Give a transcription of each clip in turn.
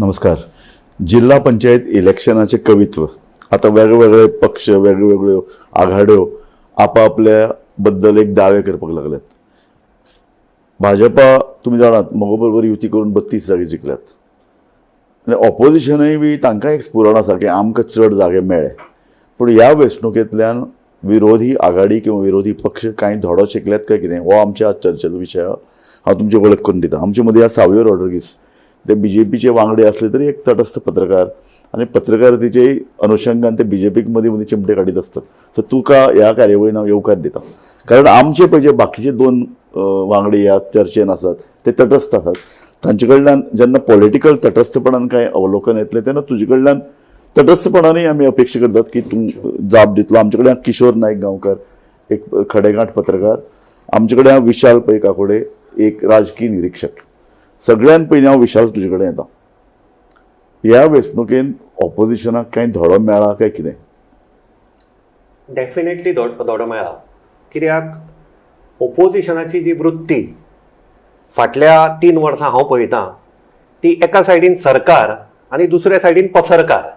नमस्कार. जिल्हा पंचायत इलेक्शनाचे कवित्व आता वेगवेगळे पक्ष वेगवेगळ्यो आघाड्यो आपापल्या बद्दल एक दावे करपाक लागल्यात. भाजपा तुम्ही जाणात मगो बरोबर युती करून 32 जागे जिखल्यात आणि ऑपोजिशनय बी तांकां एक स्फुरण आसा की आमकां चड जागे मेळ्ळे. पूण ह्या वेंचणुकेंतल्यान विरोधी आघाडी किंवा विरोधी पक्ष कांय धडो शिकल्यात काय कितें हो आमच्या आज चर्चेचो विशय. हांव तुमचे वळख करून दिता. आमचे मदीं आज सावयर रॉड्रिगीस ते बीजेपीचे वांगडी असले तरी एक तटस्थ पत्रकार आणि पत्रकारितेचे अनुषंगान ते बीजेपीक मदीं चिमटे काडीत असतात. सो तुका ह्या कार्यावळीन हांव येवकार दिता. कारण आमचे पळय जे बाकीचे दोन वांगडी ह्या चर्चेन आसात ते तटस्थ आसात. तांचे कडल्यान जेन्ना पॉलिटिकल तटस्थपणान कांय अवलोकन येतलें तेन्ना तुजे कडल्यान तटस्थपणानय आमी अपेक्षा करतात की तूं जाप दितलो. आमचे कडेन किशोर नायक गांवकर एक खडेगांठ पत्रकार, आमचे कडेन विशाल पै काकोडे एक राजकीय निरीक्षक. सगळ्यान पयलीं हांव विशाल तुजे कडेन येता. ह्या वेंचणुकेन ऑपोजिशनाक कांय धडो मेळ्ळा काय कितें? डेफिनेटली धडो मेळ्ळा. कित्याक ऑपोजिशनाची जी वृत्ती फाटल्या 3 वर्सां हांव पळयतां ती एका सायडीन सरकार आनी दुसऱ्या सायडीन पसरकार.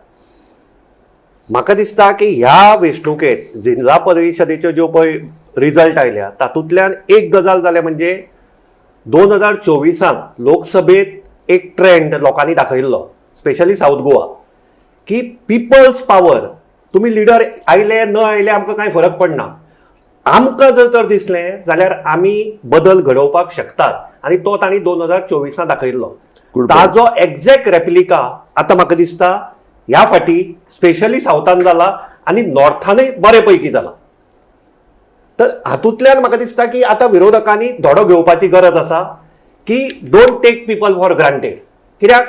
म्हाका दिसता की ह्या वेंचणुकेंत जिल्हा परिशदेच्यो ज्यो पळय रिजल्ट आयल्या तातूंतल्यान एक गजाल जाल्या म्हणजे 2024 लोकसभेत एक ट्रेंड लोकांनी दाखयल्लो, स्पेशली साऊथ गोवा, की पिपल्स पावर. तुम्ही लिडर आयले न आयले आमकां कांय फरक पडना. आमकां जर तर दिसलें जाल्यार आमी बदल घडोवपाक शकतात आनी तो तांणी 2024 दाखयल्लो. ताजो एक्झॅक्ट रेप्लिका आतां म्हाका दिसता ह्या फाटी स्पेशली सावथान जाला आनी नॉर्थानय बरे पैकी जाला. तर हातूंतल्यान म्हाका दिसता की आतां विरोधकांनी धडो घेवपाची गरज आसा की don't take people for granted. कित्याक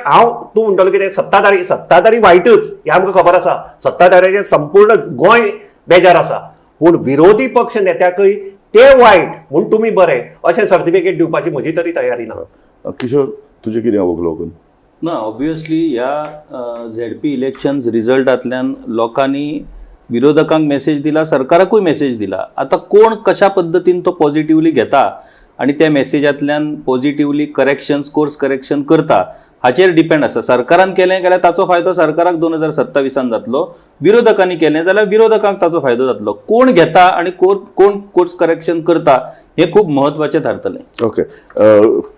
तूं म्हणटलो कितें सत्ताधारी वायटच हें आमकां खबर आसा. सत्ताधाऱ्याचें संपूर्ण गोंय बेजार आसा. पूण विरोधी पक्ष नेत्याकय ते वायट म्हूण तुमी बरे अशें सर्टिफिकेट दिवपाची म्हजी तरी तयारी ना. किशोर तुजें कितें अवलोकन? ना, ऑब्वियसली ह्या झेडपी इलेक्शन्स रिजल्टांतल्यान लोकांनी विरोधकांक मेसेज दिला, सरकाराकूय मेसेज दिला. आता कोण कशा पद्दतीन तो पॉझिटिव्हली घेता आणि त्या मेसेजांतल्यान पॉझिटिव्हली कोर्स करेक्शन करता हाचेर डिपेंड आसा. सरकारान केलें जाल्यार ताचो फायदो सरकाराक 2027 जातलो. विरोधकांनी केलें जाल्यार विरोधकांक ताचो फायदो जातलो. कोण घेता आणि कोण कोर्स करेक्शन करता हें खूब म्हत्वाचें थारतलें. ओके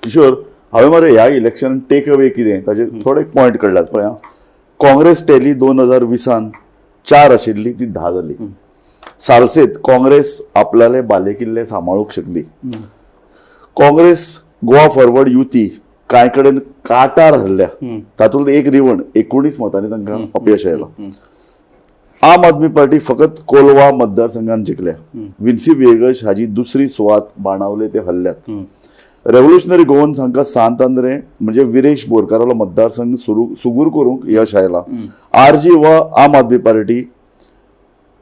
किशोर, हांवें मरे ह्या इलेक्शनान टेक अवे कितें ताचे थोडे पॉयंट काडल्यात पळय. काँग्रेस टॅली 2020 4 आशिल्ली ती 10 जाली. सालसेत काँग्रेस आपल्याले बालेकिल्ले सांबाळूंक शकली. काँग्रेस गोवा फॉरवर्ड युती कांय कडेन काटार हरल्या. तातूंत एक रिवण 19 मतांनी तांकां अपयश आयलां. आम आदमी पार्टी फकत कोलवा मतदारसंघान जिखल्या. विन्सी वेगश हाजी दुसरी सुवात बाणावले ते हरल्यात. रेव्होल्युशनरी गोवन्स हांकां सांत म्हणजे विरेश बोरकारालो मतदारसंघ सुगूर करूंक यश आयलां. आरजी वा आम आदमी पार्टी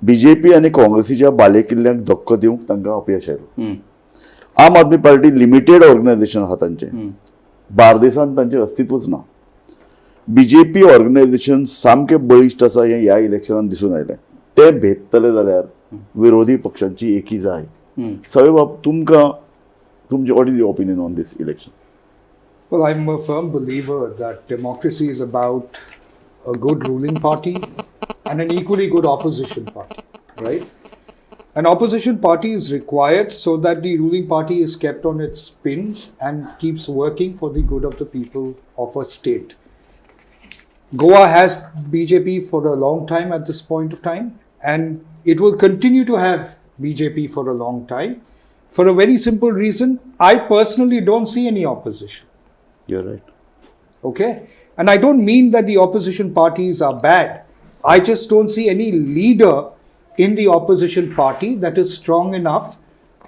बीजेपी आनी काँग्रेसीच्या बालेकिल्ल्यांक धक्को दिवंक तांकां अपयश आयलां. आम आदमी पार्टी लिमिटेड ऑर्गनायझेशन आहा तांचें. बार्देसान तांचें अस्तित्वच ना. बीजेपी ऑर्गनायझेशन सामके बळिश्ट आसा हें ह्या इलेक्शनान दिसून आयलें. ते भेदतले जाल्यार विरोधी पक्षांची एकी जाय. सवय बाब तुमकां what is your opinion on this election? Well, I'm a firm believer that democracy is about a good ruling party and an equally good opposition party, right? An opposition party is required so that the ruling party is kept on its pins and keeps working for the good of the people of a state. Goa has BJP for a long time at this point of time, and it will continue to have BJP for a long time. For a very simple reason, I personally don't see any opposition. You're right. Okay? And I don't mean that the opposition parties are bad. I just don't see any leader in the opposition party that is strong enough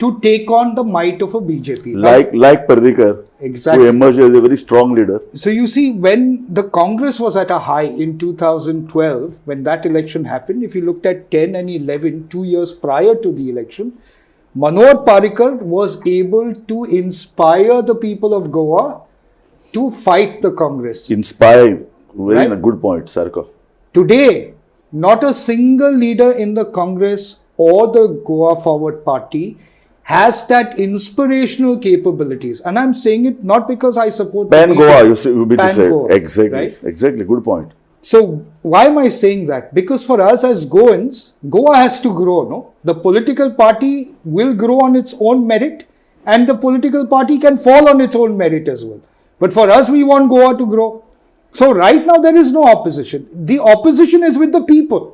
to take on the might of a BJP. Like Parrikar, exactly. Who emerged as a very strong leader. So you see, when the Congress was at a high in 2012, when that election happened, if you looked at 10 and 11, 2 years prior to the election, Manohar Parrikar was able to inspire the people of Goa to fight the Congress. Inspire, very Right? good point, Sarko. Today, not a single leader in the Congress or the Goa Forward Party has that inspirational capabilities. And I'm saying it not because I support the Pan BJP. Goa, you mean to Pan say. Goa, Exactly. right? Exactly. Good point. So why am I saying that? Because for us as Goans, Goa has to grow, no? The political party will grow on its own merit, and the political party can fall on its own merit as well. But for us, we want Goa to grow. So right now there is no opposition. The opposition is with the people.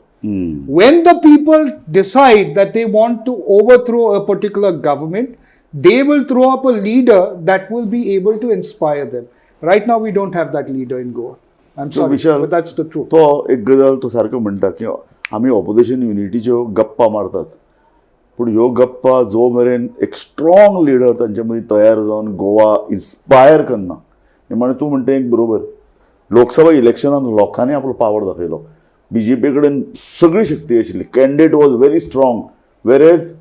When the people decide that they want to overthrow a particular government, they will throw up a leader that will be able to inspire them. Right now we don't have that leader in Goa. I'm So, sorry, Vishal, but that's the truth. तो एक गजाल तो सारखं म्हणटा की आमी opposition युनिटीच्यो गप्पा मारतात पूण ह्यो गप्पा जो मेरेन एक स्ट्रॉंग लिडर तांच्या मदीं तयार जावन गोवा इन्स्पायर करना म्हणजे तूं म्हणटा एक बरोबर लोकसभा इलेक्शनान लोकांनी आपलो पावर दाखयलो बीजेपी कडेन सगळी शक्ती आशिल्ली कॅन्डिडेट वॉज व्हेरी स्ट्रॉंग वेरेज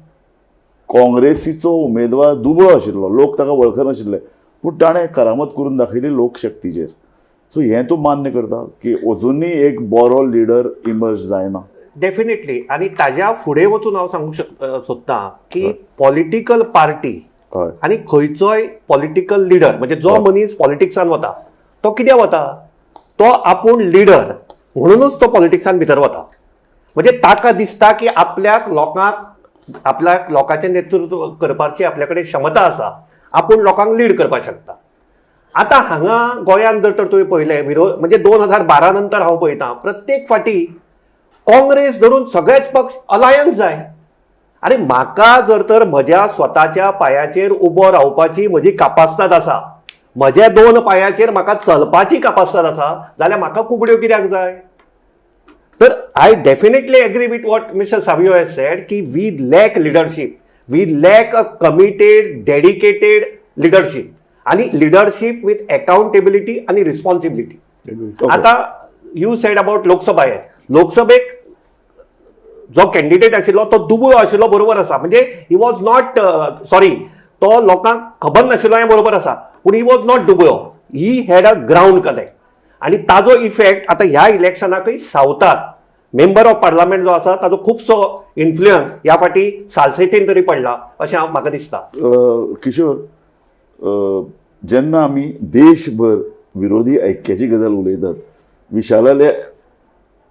काँग्रेसीचो उमेदवार दुबळो आशिल्लो लोक ताका वळखनाशिल्ले पूण ताणें करामत करून दाखयली लोकशक्तीचेर सो हें तूं मान्य करता की अजुनूय एक बरो लिडर इमर्ज जायना डेफिनेटली आणि ताज्या फुडें वचून हांव सांगूंक सोदतां की पॉलिटिकल पार्टी हय आणि खंयचोय पॉलिटिकल लिडर म्हणजे जो मनीस पॉलिटिक्सान वता तो कित्याक वता तो आपूण लिडर म्हणूनच तो पॉलिटिक्सान भितर वता म्हणजे ताका दिसता की आपल्याक लोकांचें नेतृत्व करपाची आपल्या कडेन क्षमता आसा आपूण लोकांक लीड करपाक शकता आता हांगा गोंयांत जर तर तुवें पळयलें विरोध म्हणजे 2012 नंतर हांव पळयतां प्रत्येक फाटी काँग्रेस धरून सगळेच पक्ष अलायन्स जाय आनी म्हाका जर तर म्हज्या स्वताच्या पांयाचेर उबो रावपाची म्हजी कापास्ताद आसा म्हज्या 2 पांयाचेर म्हाका चलपाची कापास्ताद आसा जाल्यार म्हाका कुबड्यो कित्याक जाय तर I definitely agree with what mister Savio has said की we lack leadership we lack a committed dedicated leadership आणि लिडरशीप विथ अकाउंटेबिलिटी आणि रिस्पॉन्सिबिलिटी आता यू सेड अबाउट लोकसभेक जो कॅन्डिडेट आशिल्लो तो दुबळो आशिल्लो बरोबर आसा म्हणजे ही वॉज नॉट सॉरी तो लोकांक खबर नाशिल्लो हें बरोबर आसा पूण ही वॉज नॉट दुबळो he had a ground connect आणि ताजो इफेक्ट आता ह्या इलेक्शनाकय सावथाक मेंबर ऑफ पार्लमेंट जो आसा ताजो खुबसो इन्फ्लुयन्स ह्या फाटी सालसेतीन तरी पडला अशें म्हाका दिसता किशोर जेन्ना आमी देशभर विरोधी ऐक्याची गजाल उलयतात विशालाले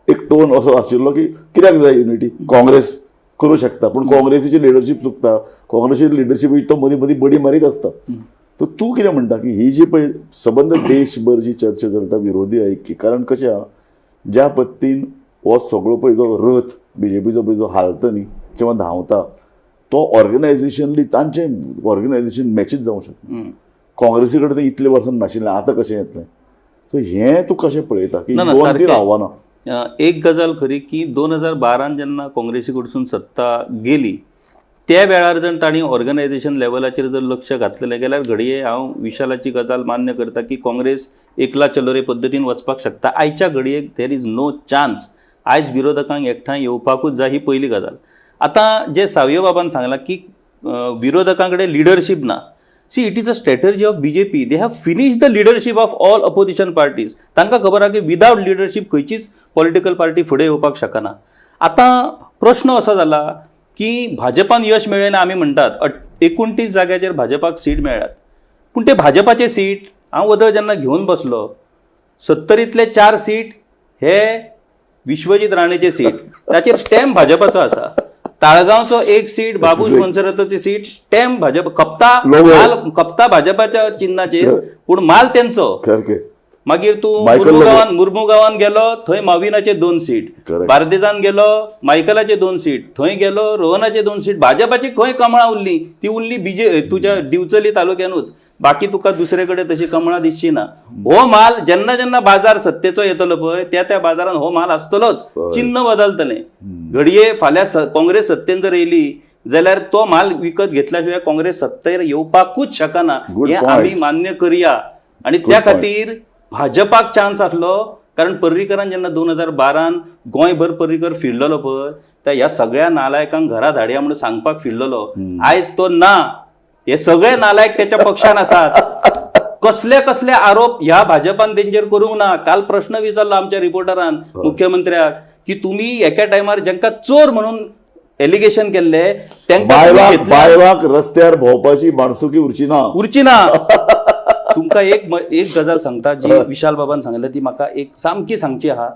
एक टोन असो आशिल्लो की कित्याक जाय युनिटी काँग्रेस करू शकता पूण काँग्रेसीची लिडरशीप चुकता काँग्रेसीची लिडरशीप तो मदीं मदीं बडी मारीत आसता तर तूं कितें म्हणटा की ही जी पळय सबंद देशभर जी चर्चा चलता विरोधी ऐक्य कारण कशें आहा ज्या पद्दतीन हो सगळो पळय जो रथ बीजेपीचो पळय जो हालता न्ही किंवा धांवता तो ऑर्गनायझेशनली तांचें ऑर्गनायझेशन मॅचीच जावंक शकता काँग्रेसी कडेन तें इतले वर्सान नाशिल्लें आतां कशें येतलें सो हें तूं कशें पळयता की ना, दोन सारकें. तीन आव्हानां एक गजाल खरी की 2012 जेन्ना काँग्रेसी कडसून सत्ता गेली त्या वेळार जर तांणी ऑर्गनायझेशन लेवलाचेर जर लक्ष घातलेलें जाल्यार घडये हांव विशालाची गजाल मान्य करता की काँग्रेस एकला चलो रे पद्दतीन वचपाक शकता आयच्या घडयेक देर इज नो चान्स आयज विरोधकांक एकठांय येवपाकूच जाय ही पयली गजाल आतां जे सावयो बाबान सांगलां की विरोधकां कडेन लिडरशीप ना see it is a strategy of BJP they have finish the leadership of all opposition parties तांकां खबर आहा की विदाउट लिडरशीप खंयचीच पॉलिटिकल पार्टी फुडें येवपाक शकना आतां प्रश्न असो जाला की भाजपान यश मेळ्ळें ना आमी म्हणटात 29 जाग्याचेर भाजपाक सीट मेळ्ळ्यात पूण ते भाजपाचे सीट हांव वदळ जेन्ना घेवन बसलो 70तले 4 सीट हे विश्वजीत राणेचे सीट ताचेर स्टॅम्प भाजपाचो आसा ताळगांवचो 1 सीट बाबूश मनसरताची सीट स्टॅम्प भाजप कप्ता भाजपाच्या चिन्हाचेर पूण माल तेंचो मागीर तूं मुर्मुगांवान गेलो थंय माविनाचे 2 सीट बार्देजान गेलो मायकलाचे 2 सीट थंय गेलो रोहनाचे 2 सीट भाजपाची खंय कमळां उरली ती उरली तुज्या दिवचली तालुक्यानूच बाकी तुका दुसरे कडेन तशी कमळां दिसची ना हो माल जेन्ना जेन्ना बाजार सत्तेचो येतलो पळय त्या बाजारान हो माल आसतलोच चिन्ह बदलतलें घडये फाल्यां काँग्रेस सत्तेन जर येयली जाल्यार तो माल विकत घेतल्या शिवाय काँग्रेस सत्तेर येवपाकूच शकना हें आमी मान्य करया आनी त्या खातीर भाजपाक चान्स आसलो कारण पर्रीकरान जेन्ना 2012 गोंयभर पर्रीकर फिरलेलो पळय त्या ह्या सगळ्या नालायकांक घरा धाडया म्हणून सांगपाक फिरलेलो आयज तो ना हे सगळे नालायक त्याच्या पक्षान आसात कसले कसले आरोप ह्या भाजपान तेंचेर करूंक ना काल प्रश्न विचारलो आमच्या रिपोर्टरान मुख्यमंत्र्याक की तुम्ही एका टायमार जांकां चोर म्हणून एलिगेशन केल्ले तांकां बायलांक रस्त्यार भोंवपाची माणसुकी उरची ना. उरची ना. तुमकां एक गजाल सांगता जी विशाल बाबान सांगल्या ती म्हाका एक सामकी सांगची आहा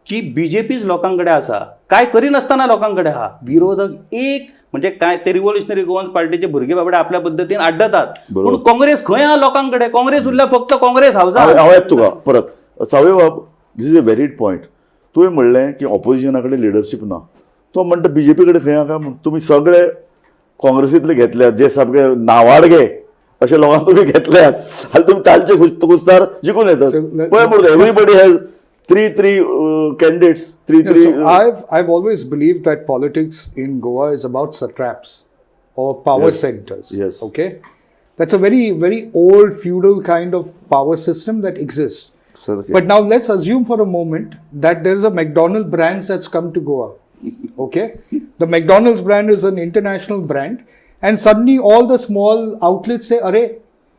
की बीजेपीच लोकांकडे आसा, काय करिनासतना लोकांकडे आहा. विरोधक एक म्हणजे काय ते रिव्होल्युशनरी गोवन्स पार्टीचे भुरगे बाबडे आपल्या पद्दतीन आड्डतात, बरोबर. पूण काँग्रेस खंय आहा लोकांकडे? काँग्रेस उरल्या फक्त काँग्रेस हावसा. हांव येता तुका परत सावय बाब, दिस इज अ व्हेरीड पॉयंट. तुवें म्हणलें की ऑपोजिशना कडेन लिडरशीप ना. तो म्हणटा बीजेपी कडेन खंय आहा काय म्हण. तुमी सगळे काँग्रेसींतले घेतल्यात जे सामके नावाडगे अशे लोकांक तुमी घेतल्यात आनी तुमी तांचे कुस्तार जिखून येतात. पळय म्हणून everybody has three candidates. So I've always believed that politics in Goa is about satraps or power centers. Yes. Okay, that's a very, very old feudal kind of power system that exists. Sir, okay. But now let's assume for a moment that there is a McDonald's brand that's come to Goa. Okay, the McDonald's brand is an international brand, and suddenly all the small outlets say, "Arey,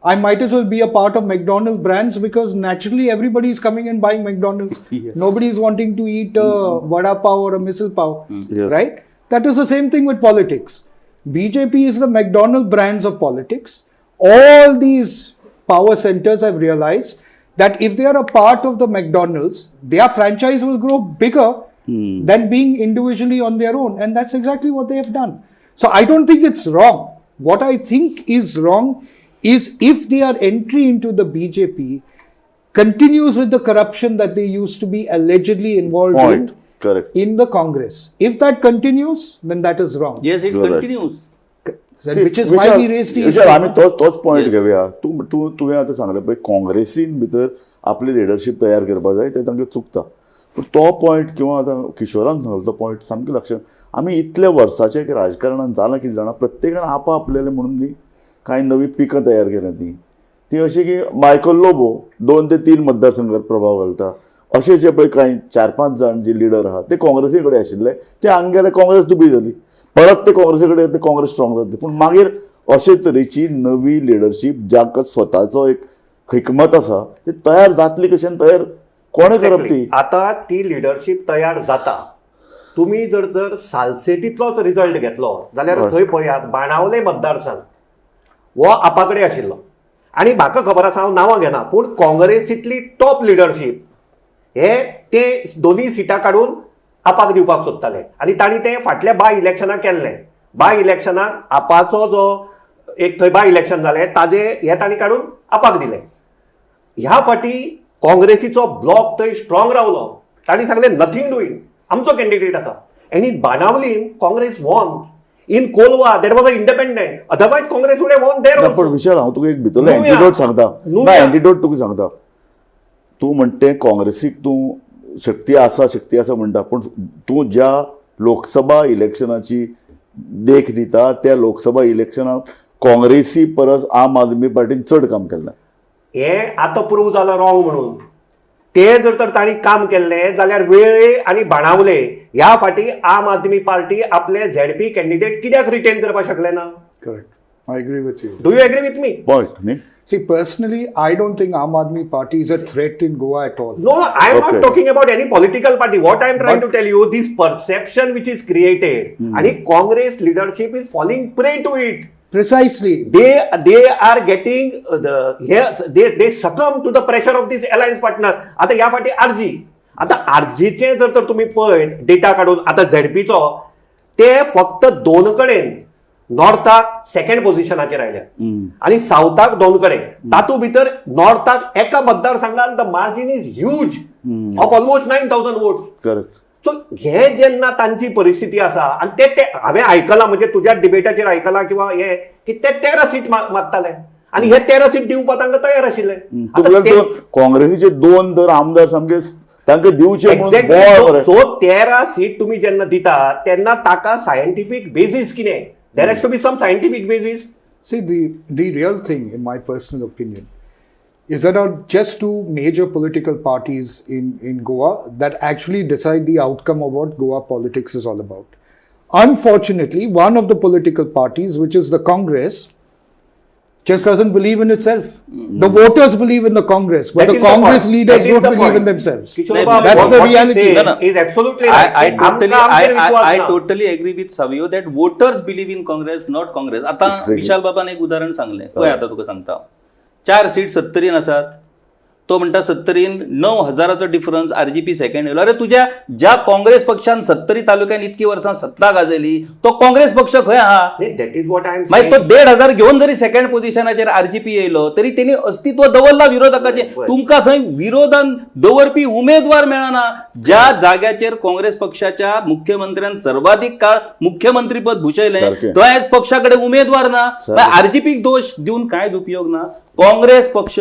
I might as well be a part of McDonald's brands because naturally everybody is coming and buying McDonald's. Yeah. Nobody is wanting to eat a vada pav or a misal pav, Yes. right? That is the same thing with politics. BJP is the McDonald's brands of politics. All these power centers have realized that if they are a part of the McDonald's, their franchise will grow bigger than being individually on their own. And that's exactly what they have done. So I don't think it's wrong. What I think is wrong is if their entry into the BJP continues with the corruption that they used to be allegedly involved Point. Correct. in the Congress. If that continues, then that is wrong. Yes, it Correct. continues. Which is why we raised the Vishal, issue. आम्ही तोच point घेऊया. तुवें आतां सांगलें पळय काँग्रेसीन भितर आपली लिडरशीप तयार करपा जाय ते तांकां चुकता. पूण तो पॉइंट किंवा आतां किशोरान सांगलो तो पॉइंट सामकें लक्षात. आमी इतल्या वर्साचे राजकारणान जालां कितें जाणा प्रत्येकान आपलेले म्हणून न्ही कांय नवी पिकां तयार केल्या ती अशी की मायकल लोबो 2 ते 3 मतदारसंघात प्रभाव घालता. अशे जे पळय कांय 4-5 जाण जे लिडर आहात ते काँग्रेसी कडेन आशिल्ले ते हांगा गेले काँग्रेस दुबी जाली. परत ते काँग्रेसी कडेन ते काँग्रेस स्ट्रॉंग जातली. पूण मागीर अशे तरेची नवी लिडरशीप जाका स्वताचो एक हिकमत आसा ती तयार जातली कशी आनी तयार कोणे करप ती. आता ती लिडरशीप तयार जाता. तुम्ही जर सालसेतीतलोच रिझल्ट घेतलो जाल्यार थंय पळयात बाणावले मतदारसंघ हो आपाकडे आशिल्लो आनी म्हाका खबर आसा हांव नांवां घेना पूण काँग्रेसींतली टॉप लिडरशीप हे ते दोनी सिटां काडून आपाक दिवपाक सोदताले आनी तांणी ते फाटल्या बाय इलेक्शनाक केल्ले. बाय इलेक्शनाक आपाचो जो एक थंय बाय इलेक्शन जालें ताजे हे तांणी काडून आपाक दिले. ह्या फाटी काँग्रेसीचो ब्लॉक थंय स्ट्रॉंग रावलो. तांणी सांगलें नथींग डुईंग आमचो कॅन्डिडेट आसा. एंड इन बाणावलीन Congress won. In Colva there was a independent. Otherwise Congress would have won there. पण विशाल हांव तुका एक भितरलो नुव्या. एंटीडोट सांगता. नुव्या. एंटीडोट तुका सांगता. तूं म्हणटे काँग्रेसीक तूं शक्ती आसा म्हणटा पूण तूं ज्या लोकसभा इलेक्शनाची देख दिता त्या लोकसभा इलेक्शनाक काँग्रेसी परस आम आदमी पार्टीन चड काम केल्लें. हें आतां प्रूव जालां रॉंग म्हणून. ते जर तर तांणी काम केल्लें जाल्यार वेळे आनी बाणावले ह्या फाटी आम आदमी पार्टी आपले झेडपी कॅन्डिडेट कित्याक रिटेन करपाक शकले ना? Correct. I agree with you. Do you agree with me? Point न्ही. See, personally, I don't think Aam Aadmi Party is a threat in Goa at all. No, I am Okay. not talking about any political party. What I am trying to tell you, this perception which is created, and Congress leadership is falling prey to it. Precisely. They are getting they succumb to the pressure of this alliance partner. आता या फाटी RG. आता आरजीचे जर तर तुम्ही पळयत data काढून आता झेडपीचो ते फक्त 2 कडेन नॉर्थाक सेकंड पोझिशनाचेर आयल्या आणि साऊथाक 2 कडेन. तातूंत भितर नॉर्थाक एका मतदारसंघात the margin is huge of almost 9,000 votes. Correct. So हे जेन्ना तांची परिस्थिती आसा आणि ते हांवें आयकलां म्हणजे तुज्या डिबेटाचेर आयकलां किंवा हे की ते 13 सीट मागताले आणि हे 13 सीट दिवपाक तांकां तयार आशिल्ले. काँग्रेसीचे 2 तर आमदार सामके तांकां दिवचे एक्झॅक्टली. सो 13 सीट तुम्ही जेन्ना दिता तेन्ना ताका सायंटिफीक बेजीस कितें? There has to be some scientific basis. See, the real thing, in my personal opinion, is that are just 2 major political parties in Goa that actually decide the outcome of what Goa politics is all about. Unfortunately, one of the political parties, which is the Congress, just doesn't believe in itself. The voters believe in the Congress, but That the is the Congress point. leaders That is don't the believe point. in themselves. Kishore That's Babu, the what reality. he No, says no. is absolutely right. I totally agree with Savio that voters believe in Congress, not Congress. आता Exactly. विशाल बाबान एक उदाहरण सांगले पळय आता तुका सांगता 4 seat 70 आसात तो म्हणटा 70 9,000चा डिफरन्स आरजीपी सेकंड येयलो अरे तुझ्या ज्या काँग्रेस पक्षान 70 तालुक्यान इतकी वर्सां सत्ता गाजयली तो काँग्रेस पक्ष खंय आहा That is what I am मागीर saying. तो 1,500 घेऊन जरी सेकंड पोझिशनाचेर आरजीपी येयलो तरी त्यांनी अस्तित्व दवरला विरोधकाचे तुमकां थंय विरोधान दवरपी उमेदवार मेळना ज्या जाग्याचेर काँग्रेस पक्षाच्या मुख्यमंत्र्यान सर्वाधिक काळ मुख्यमंत्रीपद भूषयलें सारकें. तो आयज पक्षाकडे उमेदवार ना सारकें. आरजीपीक दोष दिवन कांयच उपयोग ना काँग्रेस पक्ष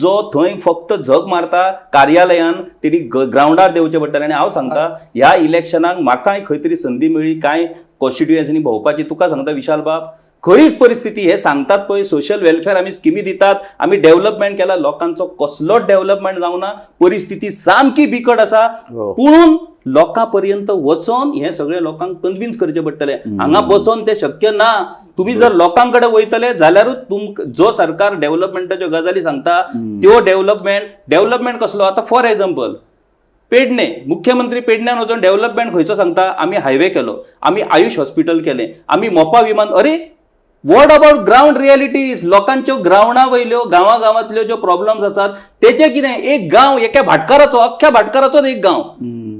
जो थंय फक्त झग मारता कार्यालयान तेणी ग्राउंडार देवचे पडटलें आनी हांव सांगता ह्या इलेक्शनाक म्हाकाय खंय तरी संदी मेळ्ळी कांय कॉन्स्टिट्युएन्सीनी भोंवपाची तुका सांगता विशाल बाब खरीच परिस्थिती हे सांगतात पळय सोशल वेलफेअर आमी स्किमी दितात आमी डेव्हलपमेंट केला लोकांचो कसलोच डेव्हलपमेंट जावना परिस्थिती सामकी बिकट आसा हो. पूण लोकां पर्यंत वचोन हे सगळे लोकांक कन्विन्स करचे पडटले हांगा बसोन ते शक्य ना तुम्ही जर लोकांकडे वयतले जाल्यारूच जो सरकार डेव्हलपमेंटाच्यो गजाली सांगता त्यो डेव्हलपमेंट कसलो आता फॉर एक्झाम्पल पेडणे मुख्यमंत्री पेडण्यान वचून डेव्हलपमेंट खंयचो सांगता आमी हायवे केलो आमी आयुष हॉस्पिटल केलें आमी मोपा विमान अरे वॉट अबाउट ग्राउंड रियालिटीज लोकांच्यो ग्राउंडा वयल्यो गांवांतल्यो ज्यो प्रॉब्लेम्स आसात तेचे कितें एक गांव एका भाटकाराचो अख्ख्या भाटकाराचोच एक गांव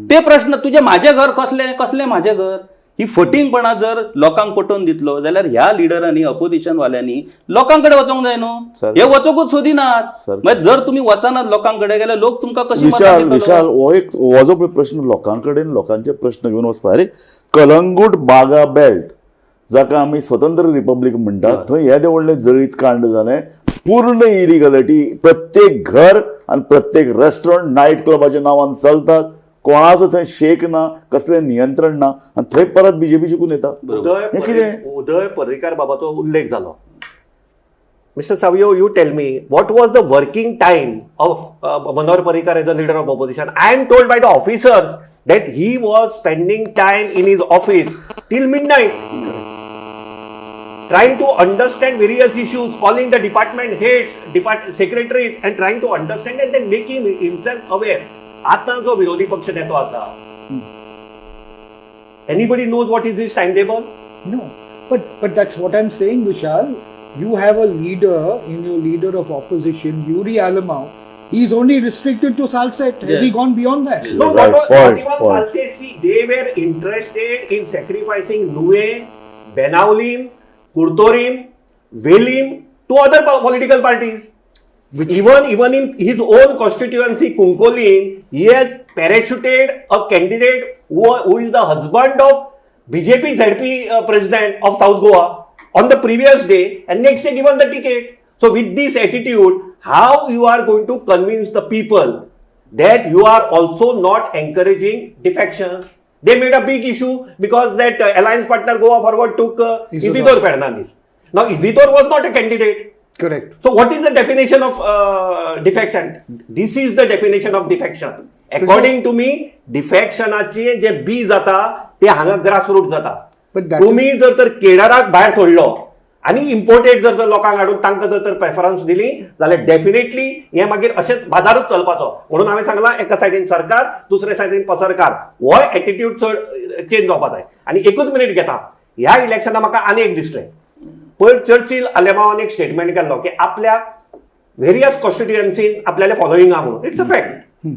ते प्रश्न तुझे माझे घर कसले माझे घर ही फटिंगपणा जर लोकांक पटोवन दितलो जाल्यार ह्या लिडरांनी अपोजिशन वाल्यांनी लोकांकडे वचोंक जाय न्हू हे वचोंकूच सोदिनात मागीर जर तुम्ही वचनात लोकांकडे गेल्यार लोक तुमकां कशी मतां दितलो? विशाल हो जो प्रश्न लोकांकडे लोकांचे प्रश्न घेऊन वचपा अरे कलंगूट बागा बेल्ट जाका आमी स्वतंत्र रिपब्लीक म्हणटात थंय येदे व्हडलें जळीत कांड जालें पूर्ण इलिगलिटी प्रत्येक घर आणि प्रत्येक रेस्टॉरंट नायट क्लबाच्या नांवान चलतात कोणाचो थंय शेक ना कसलें नियंत्रण ना आनी थंय परत बीजेपी शिकून येता हें कितें उदय पर्रीकार बाबाचो उल्लेख झालो Mr. Savio, you tell me, what was the working time of Manohar Parrikar as a leader of opposition? I am told by the officers that he was spending time in his office till midnight, trying to understand various issues, calling the department heads, secretaries, and trying to understand and then making himself aware. आता जो विरोधी पक्ष नेतो असा, anybody knows what is his timetable? No, but that's what I'm saying, Vishal. You have a leader in your leader of opposition, Yuri Alamau. He's only restricted to Salset. Has he gone beyond that? No, Right, what point. even Salse, see, they were interested in sacrificing Nue, Benaulim, Kurtorim, Velim to other political parties. Even in his own constituency, Kunkolin, he has parachuted a candidate who is the husband of BJP ZP president of South Goa on the previous day and next day given the ticket. So with this attitude, how you are going to convince the people that you are also not encouraging defection? They made a big issue because that alliance partner Goa Forward took Isidore Fernandez. Now Isidore was not a candidate. Correct. So what is the definition of defection? This is the definition of defection. According to me, defectionaचे जे बी जाता ते हांगा grassroot जाता. But that तुम्ही जर तर केडाराक भायर सोडलो आणि इम्पोर्टेड जर तर लोकांक हाडून तांकां जर तर प्रेफरन्स दिली जाल्यार डेफिनेटली हे मागीर अशेंच बाजारूच चलपाचो म्हणून हांवें सांगलां एका सायडीन सरकार दुसरे सायडीन पसरकार हो एटिट्यूड चड चेंज जावपा जाय आनी एकूच मिनीट घेता ह्या इलेक्शनाक म्हाका आनी एक दिसलें पयर चर्चिल आलेमावान एक स्टेटमेंट केल्लो की आपल्या व्हेरियस कॉन्स्टिट्युएन्सीन आपल्याले फॉलोईंग आहा म्हणून इट्स अ फॅक्ट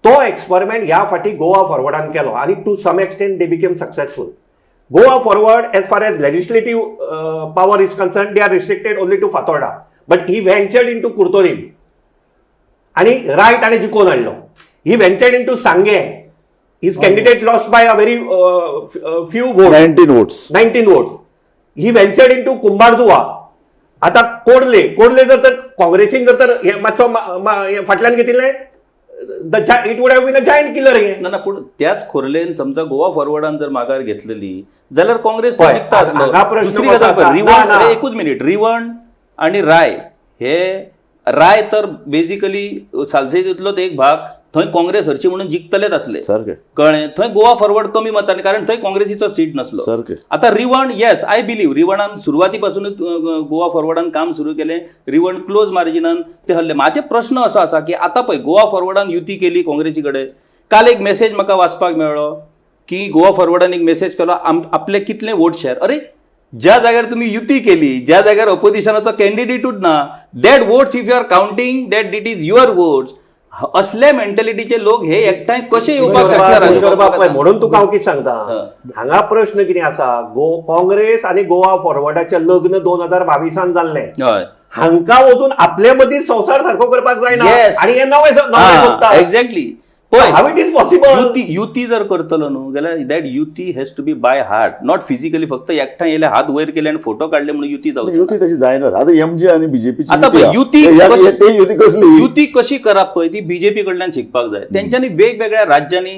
तो एक्सपेरिमेंट ह्या फाटी गोवा फॉरवर्डान केलो आनी to some extent they became successful Goa forward, as far as legislative power is concerned, they are restricted only to Fatorda. But he ventured into Kurtorim. And right and jikon hadlo. He ventured into Sange. His candidate lost by a very few votes. 19 votes. 19 votes. He ventured into Kumbharjua. आता कोडले जर तर काँग्रेसीन जर तर मातसो फाटल्यान घेतिल्ले it would have been a giant killer here. ना पूण त्याच खोर्लेन समजा गोवा फॉरवर्डान जर माघार घेतलेली जाल्यार काँग्रेस पळय, जिखता आसलो हांगा प्रश्न दुसरी कसो गजाल आसा? पळय, रिवण ना. अरे एकूच मिनिट रिवण आणि राय हे राय तर बेसिकली सालसेतींतलोच एक भाग थंय काँग्रेस हरची म्हणून जिखतलेच असले सारकें कळ्ळें. थंय गोवा फॉरवर्ड कमी मतांनी, कारण थंय काँग्रेसीचो सीट नसलो. सारकें. आता रिवण, येस आय बिलीव्ह, रिवणान सुरवातीपासूनच गोवा फॉरवर्डान काम सुरू केलें, रिवण क्लोज मार्जिनान ते हरले. म्हाजे प्रश्न असो आसा की आतां पळय गोवा फॉरवर्डान युती केली काँग्रेसी कडेन. काल एक मेसेज म्हाका वाचपाक मेळ्ळो की गोवा फॉरवर्डान एक मेसेज केलो, आपले कितले वोट शेअर. अरे ज्या जाग्यार तुम्ही युती केली, ज्या जाग्यार ऑपोजिशनाचो कॅन्डिडेटूच ना, that votes if you are counting that it is your votes, असले मेंटॅलिटीचे लोक हे एकठांय कशे येवपाक किशोर बाब, शकतात? म्हणून तुका हांव कितें सांगता, हांगा प्रश्न कितें आसा, काँग्रेस आनी गोवा फॉरवर्डाचें लग्न 2022 जाल्लें. हय, हांकां वचून आपले मदीं संवसार सारको करपाक जायना Yes. आनी हे नवे सोदतात. Exactly. How it is possible. युती जर करतलो न्हू जाल्यार दॅट युती has to be by heart, not physically. फक्त एकठांय येयले, हात वयर केले आनी फोटो काढले म्हणून युती जावची. युती तशी जायना. आता एमजे आणि बीजेपीची आता पळय, युती कसली युती कशी करप पळय ती बीजेपी कडल्यान शिकपाक जाय. तेंच्यांनी वेगवेगळ्या राज्यांनी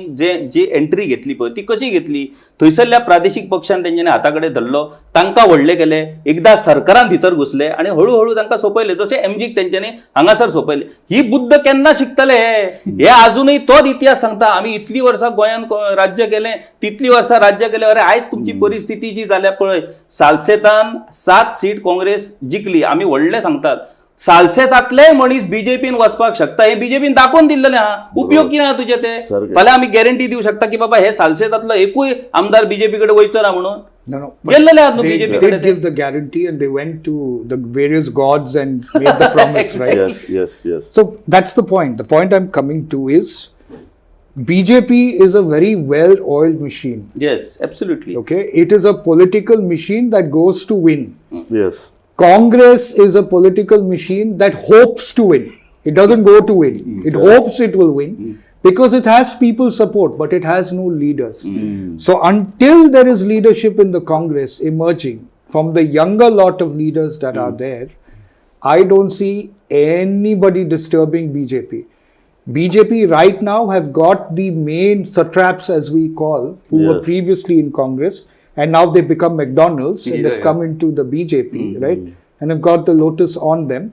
जी एंट्री घेतली पळय ती कशी घेतली, थंयसरल्या प्रादेशीक पक्षान तेंच्यांनी हाताकडे धरलो, तांकां व्हडले केले, एकदा सरकारान भितर घुसले आनी हळूहळू तांकां सोपयले. जशें एमजीक तेंच्यांनी हांगासर सोपयले. ही बुद्ध केन्ना शिकतले हे आजूनय तोच इतिहास सांगता. आमी इतली वर्सां गोंयान राज्य केलें, तितली वर्सां राज्य केलें. अरे आयज तुमची परिस्थिती जी जाल्या पळय, सालसेतान 7 सीट काँग्रेस जिखली. आमी व्हडले सांगतात, सालसेतांतले मनीस बीजेपीन वचपाक शकता, हे बीजेपीन दाखोवन दिल्लेलें आहा. उपयोग कितें आहा तुजे ते? फाल्यां आमी गॅरंटी दिवं शकता की बाबा हे सालसेतांतलो एकूय आमदार बीजेपी कडेन वयचो ना म्हणून. No, no. गेल्लेले आहात न्हू They बीजेपी did कडेन. give the guarantee and they went to the various gods and made the promise, right? Yes yes yes. So that's the point. The point I'm coming to is BJP is a very well-oiled machine. Yes, absolutely. Okay, it is a political machine that goes to win. Yes. Congress is a political machine that hopes to win. It doesn't go to win. It hopes it will win because it has people support, but it has no leaders. So until there is leadership in the Congress emerging from the younger lot of leaders that are there, I don't see anybody disturbing BJP. BJP right now have got the main satraps, as we call, who were Yes. previously in Congress, and now they've become McDonald's and they've Yeah. come into the BJP, right? And have got the lotus on them.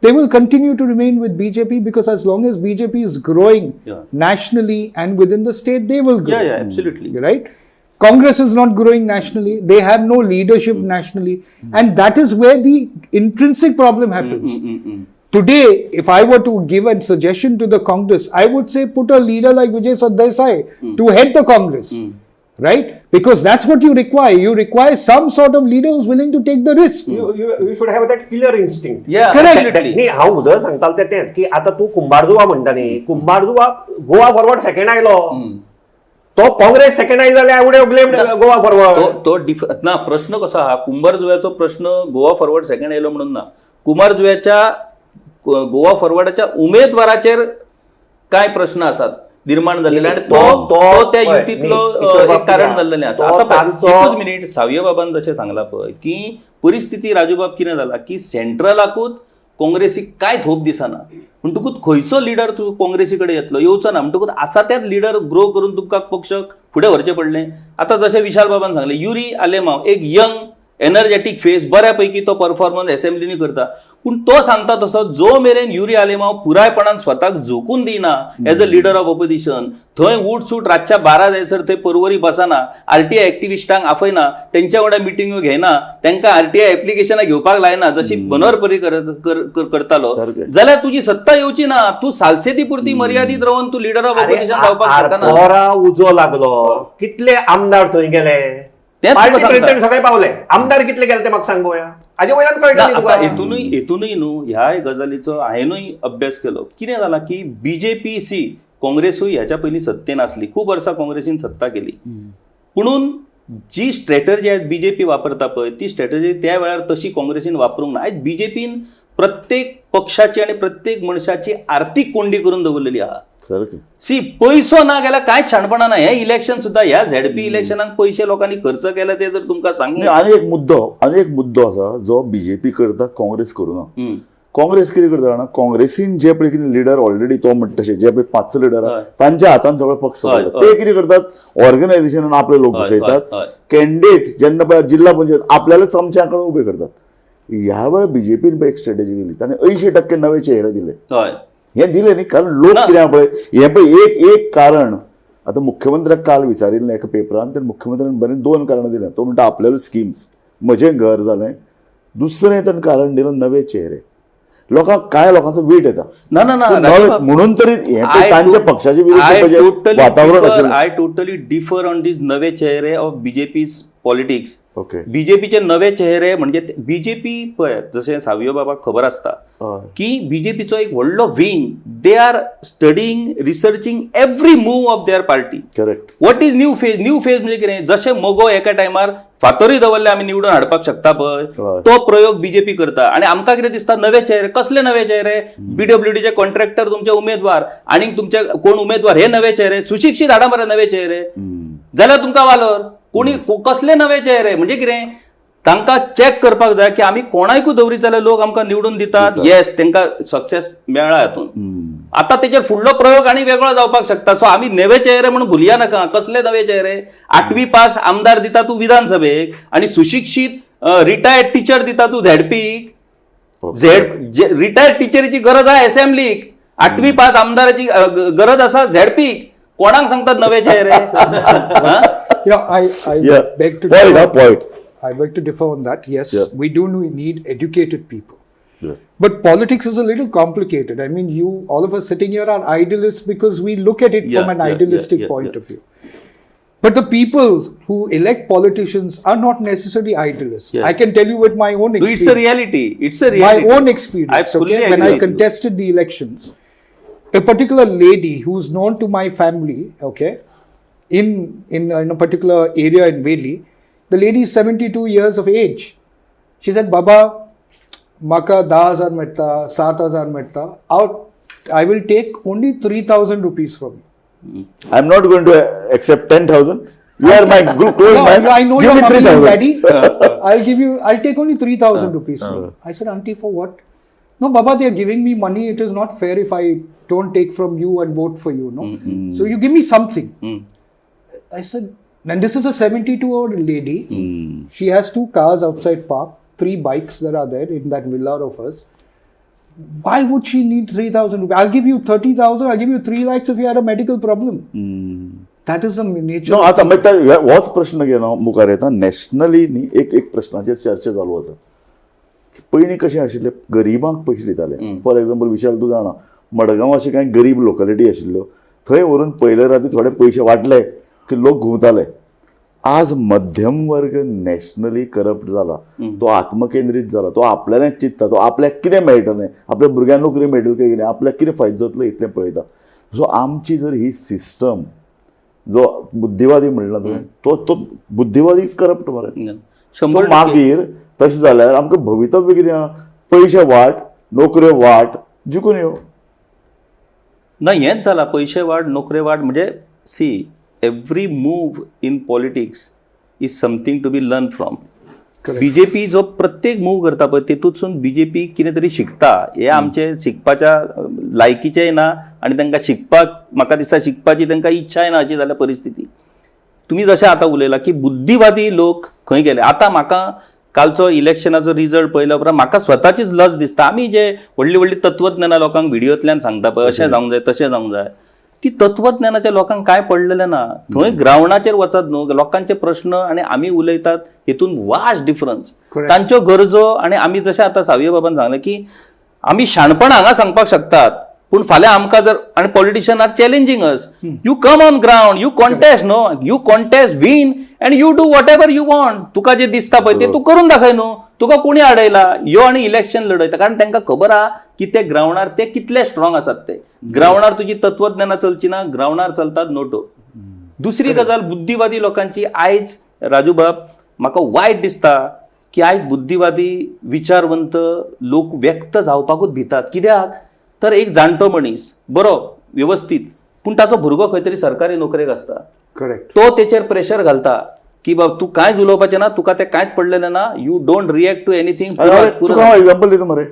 They will continue to remain with BJP because as long as BJP is growing Yeah. nationally and within the state, they will grow. Yeah, absolutely. Right? Congress is not growing nationally. They have no leadership nationally. And that is where the intrinsic problem happens. Today, if I were to give a suggestion to the Congress, I would say put a leader like Vijay Sardesai to head the Congress. Right? Because that's what you require. You require some sort of leader who's willing to take the risk. You should have that killer instinct. Yeah, Correct. absolutely. न्ही हांव उदक सांगतालो तेंच की आतां तूं कुंभारजुवा म्हणटा न्ही, कुंभारजुवा गोवा फॉरवर्ड सेकंड आयलो, तो काँग्रेस सेकंड आयलो जाल्यार I would have blamed Goa forward. ना प्रश्न कसो आहा, कुंभारजुव्याचो प्रश्न गोवा फॉरवर्ड सेकंड येयलो म्हणून ना. कुंभारजुव्याच्या गोवा फॉरवर्डाच्या उमेदवाराचेर काय प्रश्न आसात निर्माण झालेले आणि तो त्या युतीतलो एक कारण जाल्लेलें आसा. आता एकूच मिनिट, सावय बाबान जशें सांगला पळय की परिस्थिती राजूबाब कितें जाला की सेंट्रलाकूच काँग्रेसीक कांयच होप दिसना. म्हणटकूच खंयचो लिडर तूं काँग्रेसी कडेन येतलो, येवचो ना. म्हणटकूच आसा त्याच लिडर ग्रो करून तुमकां पक्ष फुडें व्हरचें पडलें. आतां जशें विशाल बाबान सांगलें, युरी आलेमांव एक यंग एनर्जेटीक फेस, बऱ्यापैकी तो परफॉर्मन्स असेंब्लीनी करता. पूण तो सांगता तसो जो मेरेन युरी आलेमांव पुरायपणान स्वताक झोकून दिना as a leader of opposition, थंय उठ रातच्या 12 जायसर थंय परवरी बसना, आरटीआय एक्टिविस्टांक आफयना, तेंच्या वांगडा मिटिंगो घेयना, तांकां आरटीआय एप्लिकेशनां घेवपाक लायना जशी मनोहर पर्रीकर करतालो, जाल्यार तुजी सत्ता येवची ना. तूं सालसेती पुरती मर्यादीत रावन तूं लिडर ऑफ ऑपोजिशन जावपाक शकना. पोरा उजो लागलो, कितले आमदार थंय गेले, तेंच तुका सांगता. प्रेसिडेंट सगळे पावले, आमदार कितले गेले ते म्हाका सांग पळोवया. हाजे वयल्यान कळटा आता हेतूनय न्हू ह्या गजालीचो हांवेनूय अभ्यास केलो. कितें जाला की बीजेपी काँग्रेसूय ह्याच्या पयलीं सत्तेन आसली, खूब वर्सां काँग्रेसीन सत्ता केली, पुणून जी स्ट्रॅटर्जी आज बीजेपी वापरता पळय ती स्ट्रॅटर्जी त्या वेळार तशी काँग्रेसीन वापरूंक ना. आयज बीजेपीन प्रत्येक पक्षाची आणि प्रत्येक मनशाची आर्थिक कोंडी करून दवरलेली आहा. पैसो ना गेल्यार कांयच शाणपणा ना. हे इलेक्शन सुद्धा ह्या झेडपी इलेक्शनाक पैसे लोकांनी खर्च केले ते जर तुमकां सांगले. आनी एक मुद्दो आसा जो बीजेपी करता काँग्रेस करूना. काँग्रेस कितें करता जाणा, काँग्रेसीन जे पळय कितें लिडर ऑलरेडी तो म्हणटा तशें जे पळय 5 लिडर तांच्या हातान सगळो पक्ष ते कितें करतात, ऑर्गनायझेशनान आपले लोक बसयतात, कॅन्डिडेट जेन्ना पळय जिल्हा पंचायत आपल्यालाच आमच्या कडेन उबे करतात. ह्या वेळार बीजेपीन एक स्ट्रॅटेजी केली, ताणें 80% नवे चेहरे दिले. हे दिले न्ही कारण लोक ना. कितें पळय हें पळय एक कारण आतां मुख्यमंत्र्याक काल विचारिल्लें एका पेपरान तर मुख्यमंत्र्यान बरें 2 कारणां दिल्यां तो म्हणटा आपल्यालो स्किम्स म्हजें घर जालें दुसरें तर कारण दिलं नवे चेहरे लोकांक कांय लोकांचो वीट येता ना ना ना पूण राजू नवे- बाब, म्हणून तरी हें पळय I तांच्या to- पक्षाच्या विरुद्ध I पळय totally वातावरण differ- आशिल्लें I totally differ on these नवे चेहरे ऑफ बीजेपीज पॉलिटिक्स. ओके बीजेपीचे नवे चेहरे म्हणजे बीजेपी पळय जशें सावयो बाबाक खबर आसता हय की बीजेपीचो एक व्हडलो wing they are studying researching every move of their party. Correct what is new phase म्हणजे कितें जशें मोगो एका टायमार फातोरी दवरले आमी निवडून हाडपाक शकता पळय हय. तो प्रयोग बीजेपी करता आणि आमकां कितें दिसता नवे चेहरे कसले नवे चेहरे बीडब्ल्यूडीचे कॉन्ट्रॅक्टर तुमचे उमेदवार आणि तुमचे कोण उमेदवार हे नवे चेहरे सुशिक्षित हाडा मरे नवे चेहरे जाल्यार तुमकां वालोर कोणी कसले नवे चेहरे म्हणजे कितें तांकां चॅक करपाक जाय की आमी कोणाकूय दवरीत जाल्यार लोक आमकां निवडून दितात येस तांकां सक्सेस मेळ्ळा हातून. आता तेचेर फुडलो प्रयोग आणि वेगळो जावपाक शकता सो आमी नवे चेहरे म्हणून भुलया नाका. कसले नवे चेहरे 8वी पास आमदार दिता तूं विधानसभेक आणि सुशिक्षित रिटायर्ड टीचर दिता तूं झेडपीक रिटायर्ड टीचरीची गरज आहे असेंब्लीक 8वी पास आमदाराची गरज आसा झेडपीक कोणाक सांगतात नवे चेहरे हा? Yeah. beg to Point, differ. point. I beg to differ on that. Yes, Yeah. we do need educated people. Yeah. But politics is a little complicated. I mean, all of us sitting here are idealists because we look at it from an idealistic point of view. But the people who elect politicians are not necessarily idealists. Yes. I can tell you with my own It's a experience. reality. It's a reality. My own experience. I fully Okay? When agree I with you. contested the elections, a particular lady who's known to my family, okay, in a particular area in Veli, the lady is 72 years of age. She said, Baba, maka 10,000 metta, 7,000 metta, I will take only 3,000 rupees from you. I'm not going to accept 10,000. You are my close No, man. I know Give your me mummy and 3,000. daddy. I'll take only 3,000 rupees. I said, Auntie, for what? No, Baba, they are giving me money. It is not fair if I don't take from you and vote for you, no? So you give me something. I said, and this is a 72-year-old lady. She has 2 cars outside park, 3 bikes that are there in that villa of hers. Why would she need 3,000 rupees? I'll give you 30,000. I'll give you 3 lakhs if you had a medical problem. That is the nature. No आता होच प्रश्न घे न्हू मुखार येता nationally न्ही एक प्रश्नाचेर चर्चा चालू आसा पयलीं कशें आशिल्लें गरिबांक पयशे दिताले फॉर एग्जाम्पल विशाल तूं जाणा मडगांव अशें कांय गरीब लोकलिटी आशिल्ल्यो थंय व्हरून पयले राती थोडे पयशे वाटले की लोक घुंवताले. आज मध्यम वर्ग नॅशनली करप्ट जाला तो आत्मकेंद्रीत जाला तो आपल्यालेंच चिंतता तो आपल्याक कितें मेळटलें आपल्या भुरग्यांक नोकरी मेळटली काय कितें आपल्याक कितें फायदो जातलो इतलें पळयता. सो आमची जर ही सिस्टम जो बुद्धिवादी म्हणला तुवें तो बुद्धिवादीच करप्ट मरे. सो 100% मागीर तशें जाल्यार आमकां भवितव्य कितें आहा पयशे वाट नोकऱ्यो वाट जिखून येवं. ना हेंच जाला पयशे वाड नोकरे वाड म्हणजे see every move in politics is something to be learn from. BJP जो प्रत्येक मूव करता पळय तेतूंतसून बीजेपी कितें तरी शिकता हे आमचे शिकपाच्या लायकीचेय ना आनी तांकां शिकपाक म्हाका दिसता शिकपाची तांकां इच्छाय ना अशी जाल्या परिस्थिती. तुम्ही जशें आतां उलयला की बुद्धिवादी लोक खंय गेले. आतां म्हाका कालचो इलेक्शनाचो रिजल्ट पळयल्या उपरांत म्हाका स्वताचीच लज दिसता आमी जे व्हडली व्हडली तत्वज्ञानां लोकांक व्हिडियोंतल्यान सांगता पळय अशें जावंक जाय तशें जावंक जाय ती तत्वज्ञानाच्या लोकांक काय पडलेलें ना. थंय ग्रावंडाचेर वचत न्हू लोकांचे प्रश्न आनी आमी उलयतात हितून वास्ट डिफरन्स. तांच्यो गरजो आनी आमी जशें आतां सावय बाबान सांगलें की आमी शाणपण हांगा सांगपाक शकतात पूण फाल्यां आमकां जर आनी politician are challenging us you come on ground you contest no you contest win and you do what ever you want. तुका जे दिसता पळय ते तूं करून दाखय न्हू. तुका कोणी आडयला यो आनी इलेक्शन लढयता कारण तांकां खबर आहा की ते ग्रावंडार ते कितले स्ट्रॉंग आसात. ते ग्रावंडार तुजी तत्वज्ञानां चलची ना ग्रावंडार चलतात नोटो. दुसरी गजाल बुद्धिवादी लोकांची आयज राजू बाब म्हाका वायट दिसता की आयज बुद्धिवादी विचारवंत लोक व्यक्त जावपाकूच भितात. कित्याक तर एक जाणटो मनीस बरो व्यवस्थीत पूण ताचो भुरगो खंय तरी सरकारी नोकरेक आसता Correct. तो तेचेर प्रेशर घालता की बाब तूं कांयच उलोवपाचें ना तुका तें कांयच पडलेलें ना you don't react to anything. तुका हांव एग्जाम्पल दिता मरे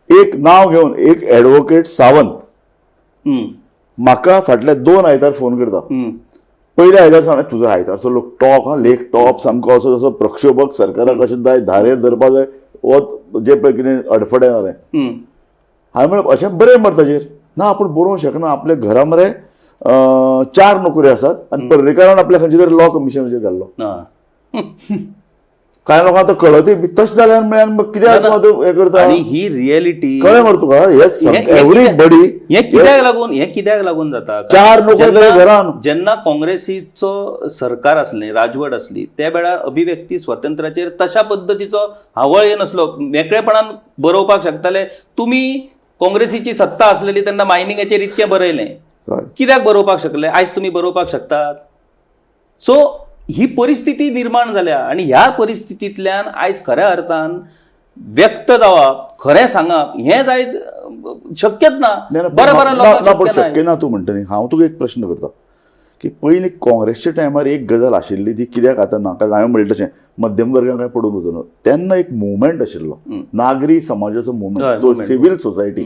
एक नांव घेवन एक एडवोकेट सावंत म्हाका फाटल्या 2 आयतार फोन करता. पयल्या आयतार सांग तुजो आयतारचो लोक टॉप लेख टॉप सामको असो जसो प्रक्षोभक सरकाराक कशें जाय धारेर धरपा जाय वो जे पळय कितें अडफडें जालें हांवें म्हणलें अशें बरें मरे ताचेर ना आपण बरोवंक शकना. आपल्या घरा मरे 4 नोकऱ्यो आसात आनी पर्रेकारान आपल्या खंयच्या तरी लॉ कमिशनाचेर घाल्लो. कांय लोकांक आतां कळतय बी तशें जाल्यार म्हळ्यार मग कित्याक तूं हे करता. आणि ही रियलिटी कळ्ळें मरे तुका. एवरीबडी हे कित्याक लागून जाता 4 नोकऱ्यो जेन्ना- घरान. जेन्ना काँग्रेसीचो सरकार असले, राजवट असली, त्या वेळार अभिव्यक्ती स्वातंत्र्याचेर तशा पद्दतीचो हावळ येनासलो. मेकळेपणान बरोवपाक शकताले. तुम्ही काँग्रेसीची सत्ता असलेली तेन्ना मायनिंगाचेर इतकें बरयलें, हय. कित्याक बरोवपाक शकले? आयज तुम्ही बरोवपाक शकतात. सो ही परिस्थिती निर्माण जाल्या आणि ह्या परिस्थितींतल्यान आयज खऱ्या अर्थान व्यक्त जावप, खरें सांगप हें आयज शक्यच ना. बऱ्या ना, लोकांक पण शक्य शक्य ना तूं म्हणटा न्ही. हांव तुका एक प्रश्न करता की पयलीं काँग्रेसच्या टायमार एक गजाल आशिल्ली ती कित्याक आतां ना, कारण हांवें म्हणलें तशें मध्यम वर्गाक काय पडून वचना. तेन्ना एक मुवमेंट आशिल्लो, नागरी समाजाचो हय, मुवमेंट, movement. Civil society.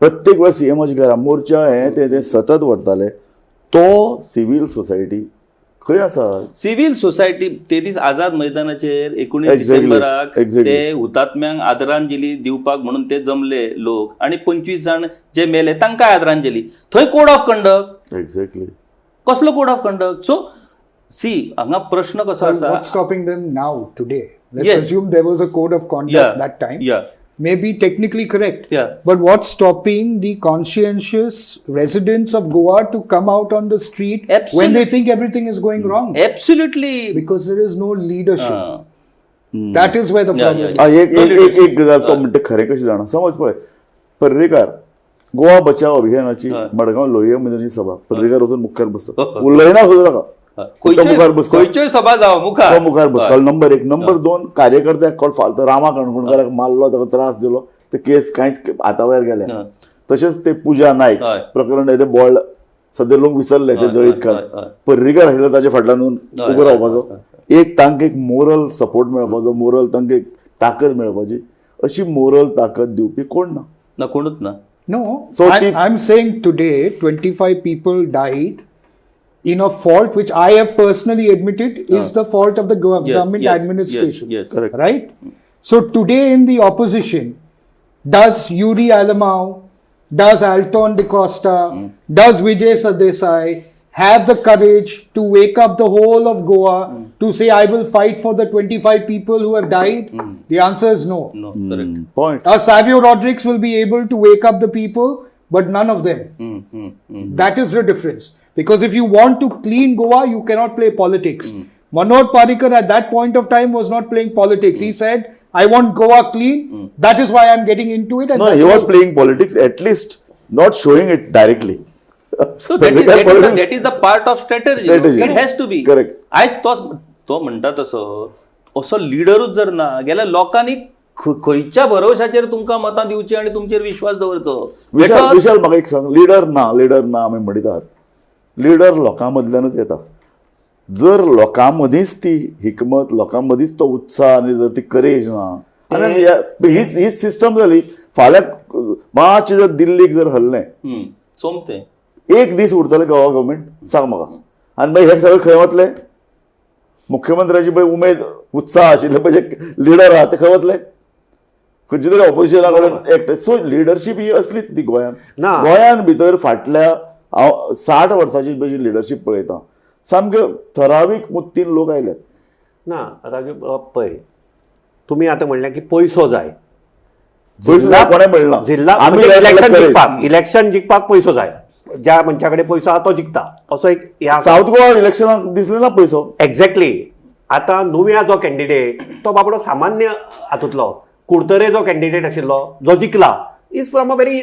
प्रत्येक वेळेस सीएमाच्या घरा मोर्चा ते सतत व्हरताले. तो सिव्हिल सोसायटी खंय आसा? सिव्हिल सोसायटी ते दीस आझाद मैदानाचेर 19 Exactly, डिसेंबराक exactly. ते हुतात्म्यांक आदरांजली दिवपाक म्हणून ते जमले लोक आणि 25 जाण जे मेले तांकां आदरांजली. थंय कोड ऑफ कंडक्ट. एक्झॅक्टली. कसलो code of conduct? So see हांगा प्रश्न कसो Well, आसा. what's stopping them now, today? Let's Yes. assume there was a code of conduct Yeah, that time. yeah. May be technically correct. Yeah. But what's stopping the conscientious residents of Goa to come out on the street when Absolute- they think everything is going wrong? Absolutely. Because there is no leadership. Ah. That is where the Yeah, problem yeah, is. एक एक एक गजाल तो म्हणटा खरें कशें जाणा. समज पळय पर्रेकार गोवा बचाव अभियानाची हय. मडगांव लोहिया मंदिराची सभा, पर्रेकार वचून मुखार बसता. हय. उलयना सुद्दां ताका. तो मुखार बसता. खंयच्योय सभा जावं मुखार. तो मुखार बसता. नंबर 1. नंबर 2 कार्यकर्त्याक कोण फालतो रामा कणकोणकाराक मारलो, ताका त्रास दिलो, ते केस कांयच हातावयर गेले. हय. तशेंच ते पूजा नायक हय. प्रकरण ते बोल्ड सद्या लोक विसरले ते हय, जळीत हय, काळ. हय. पर्रीकार आशिल्लो ताच्या फाटल्यान हय, उबो हय, रावपाचो. एक तांकां एक मोरल सपोर्ट मेळपाचो, मोरल तांकां एक ताकद मेळपाची, अशी मोरल ताकद दिवपी कोण ना. ना कोणूच ना. No. So I'm saying today 25 people died in a fault which I have personally admitted is the fault of the government yes, administration. yes, Correct. Right? So today in the opposition, does Yuri Alamau, does Alton De Costa, does Vijay Sardesai have the courage to wake up the whole of Goa to say, I will fight for the 25 people who have died? The answer is no. No, correct. Point. Savio Rodriguez will be able to wake up the people, but none of them. That is the difference. Because if you want to clean Goa, you cannot play politics. Manoj Parrikar at that point of time was not playing politics. He said, I want Goa clean. That is why I'm getting into it. And No, that's he was all. playing politics, at least not showing it directly. So that is the part of strategy. Strategy. It has to be. Correct. आयज तो म्हणटा तसो असो लिडरूच जर ना गेल्या लोकांनी खंयच्या भरोशाचेर तुमकां मतां दिवची आनी तुमचेर विश्वास दवरचो. विशाल म्हाका एक सांग, लिडर ना आमी म्हणटात. लिडर लोकां मदल्यानूच येता. जर लोकां मदींच ती हिकमत, लोकां मदींच तो उत्साह आनी जर ती करेज ना, आनी हीच सिस्टम जाली. फाल्यां मातशें जर दिल्लीक जर हल्लें, सोमतें एक दीस उरतलें गोवा गव्हर्मेंट, सांग म्हाका. आनी मागीर हे सगळें खंय वतलें? मुख्यमंत्र्याची पळय उमेद उत्साह आशिल्ले पळय जे लिडर आहा ते खंय वतले? खंयचे तरी ऑपोजिशना कडेन एकटे. सो लिडरशीप ही असलीच ती गोंयांत. ना. गोंयांत भितर फाटल्या हांव 60 वर्सांची जी लिडरशीप पळयता, सामके ठरावीक मुत्तीन लोक आयल्यात. ना राजू पळय, तुमी आतां म्हणलें की पयसो जाय. पयसो कोणें मेळना. जिल्हा आमी इलेक्शन जिखपाक पयसो जाय. ज्या मनशा कडेन पयसो आहा तो जिखता असो एक साऊथ गोवा इलेक्शनाक दिसलें ना पयसो. एक्झॅक्टली. आता नुव्या जो कॅन्डिडेट तो बाबडो सामान्य हातूंतलो. कुडतरे जो कॅन्डिडेट आशिल्लो जो जिखला is from a very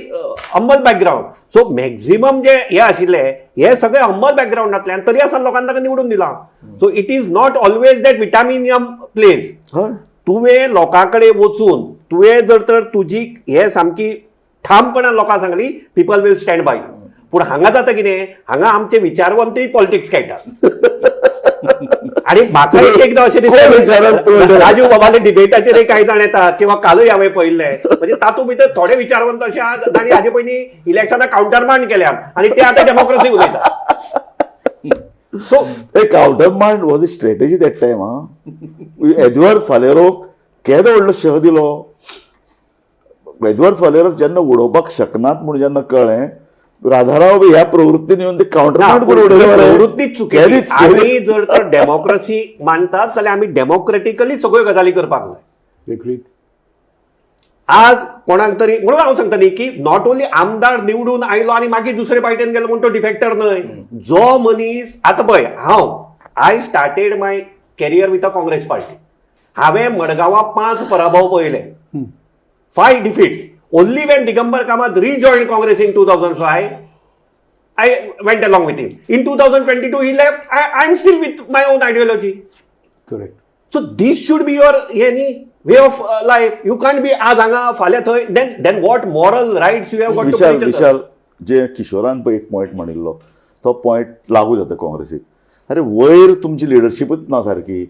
humble background. So maximum जे हे आशिल्ले हे सगळे हंबल बॅकग्राऊंडांतल्यान तरी आसा लोकांनी ताका निवडून दिला. So it is not always that विटामिनियम प्लेज. हय. तुवें लोकां कडेन वचून तुवें जर तर तुजी हे सामकी ठामपणान लोकांक सांगली, पीपल वील स्टँड बाय. पूण हांगा जाता कितें, हांगा आमचे विचारवंतय पॉलिटिक्स खेळटात. आणि म्हाका एकदां अशें दिसता राजू बाबाले डिबेटाचेर कांय जाण येतात किंवा कालूय हांवें पळयल्लें, म्हणजे तातूंत भितर थोडे विचारवंत अशे आहात तांणी हाजे पयलीं इलेक्शनां कावंटरमांड केल्या आनी ते आतां डेमोक्रेसी उलयतात. So a countermand was a strategy that time. Edward फालेरोक केदो व्हडलो शह दिलो. एडवर्ड फालेरोक जेन्ना उडोवपाक शकनात म्हूण जेन्ना कळ्ळें राधाराव ह्या प्रवृत्तीने येऊन ते काउंटर ना, करून उडयले मरे. प्रवृत्तीच चुकीची. आमी जर तर डेमोक्रेसी मानतात जाल्यार आमी डेमोक्रेटिकली सगळ्यो गजाली करपाक जाय. Agreed. आज कोणाक तरी म्हणून हांव सांगता न्ही की नॉट ओन्ली आमदार निवडून आयलो आनी मागीर दुसरे पार्टीन गेलो म्हणून तो डिफेक्टर न्हय. जो मनीस आतां पळय I started my career with a Congress party. हांवें मडगांवां 5 पराभव पळयले, 5 defeats. Only when Digambar Kamat rejoin Congress in 2005 I went along with him. In 2022 he left. I'm still with my own ideology. Correct. So this should be your way of life. You can't be आज हांगा फाल्यां थंय. Then what moral rights you have got to Vishal preach others? विशाल जे किशोरान पळय एक point म्हणिल्लो तो point लागू जाता काँग्रेसीक. अरे वयर तुमची लिडरशीपच ना सारकी,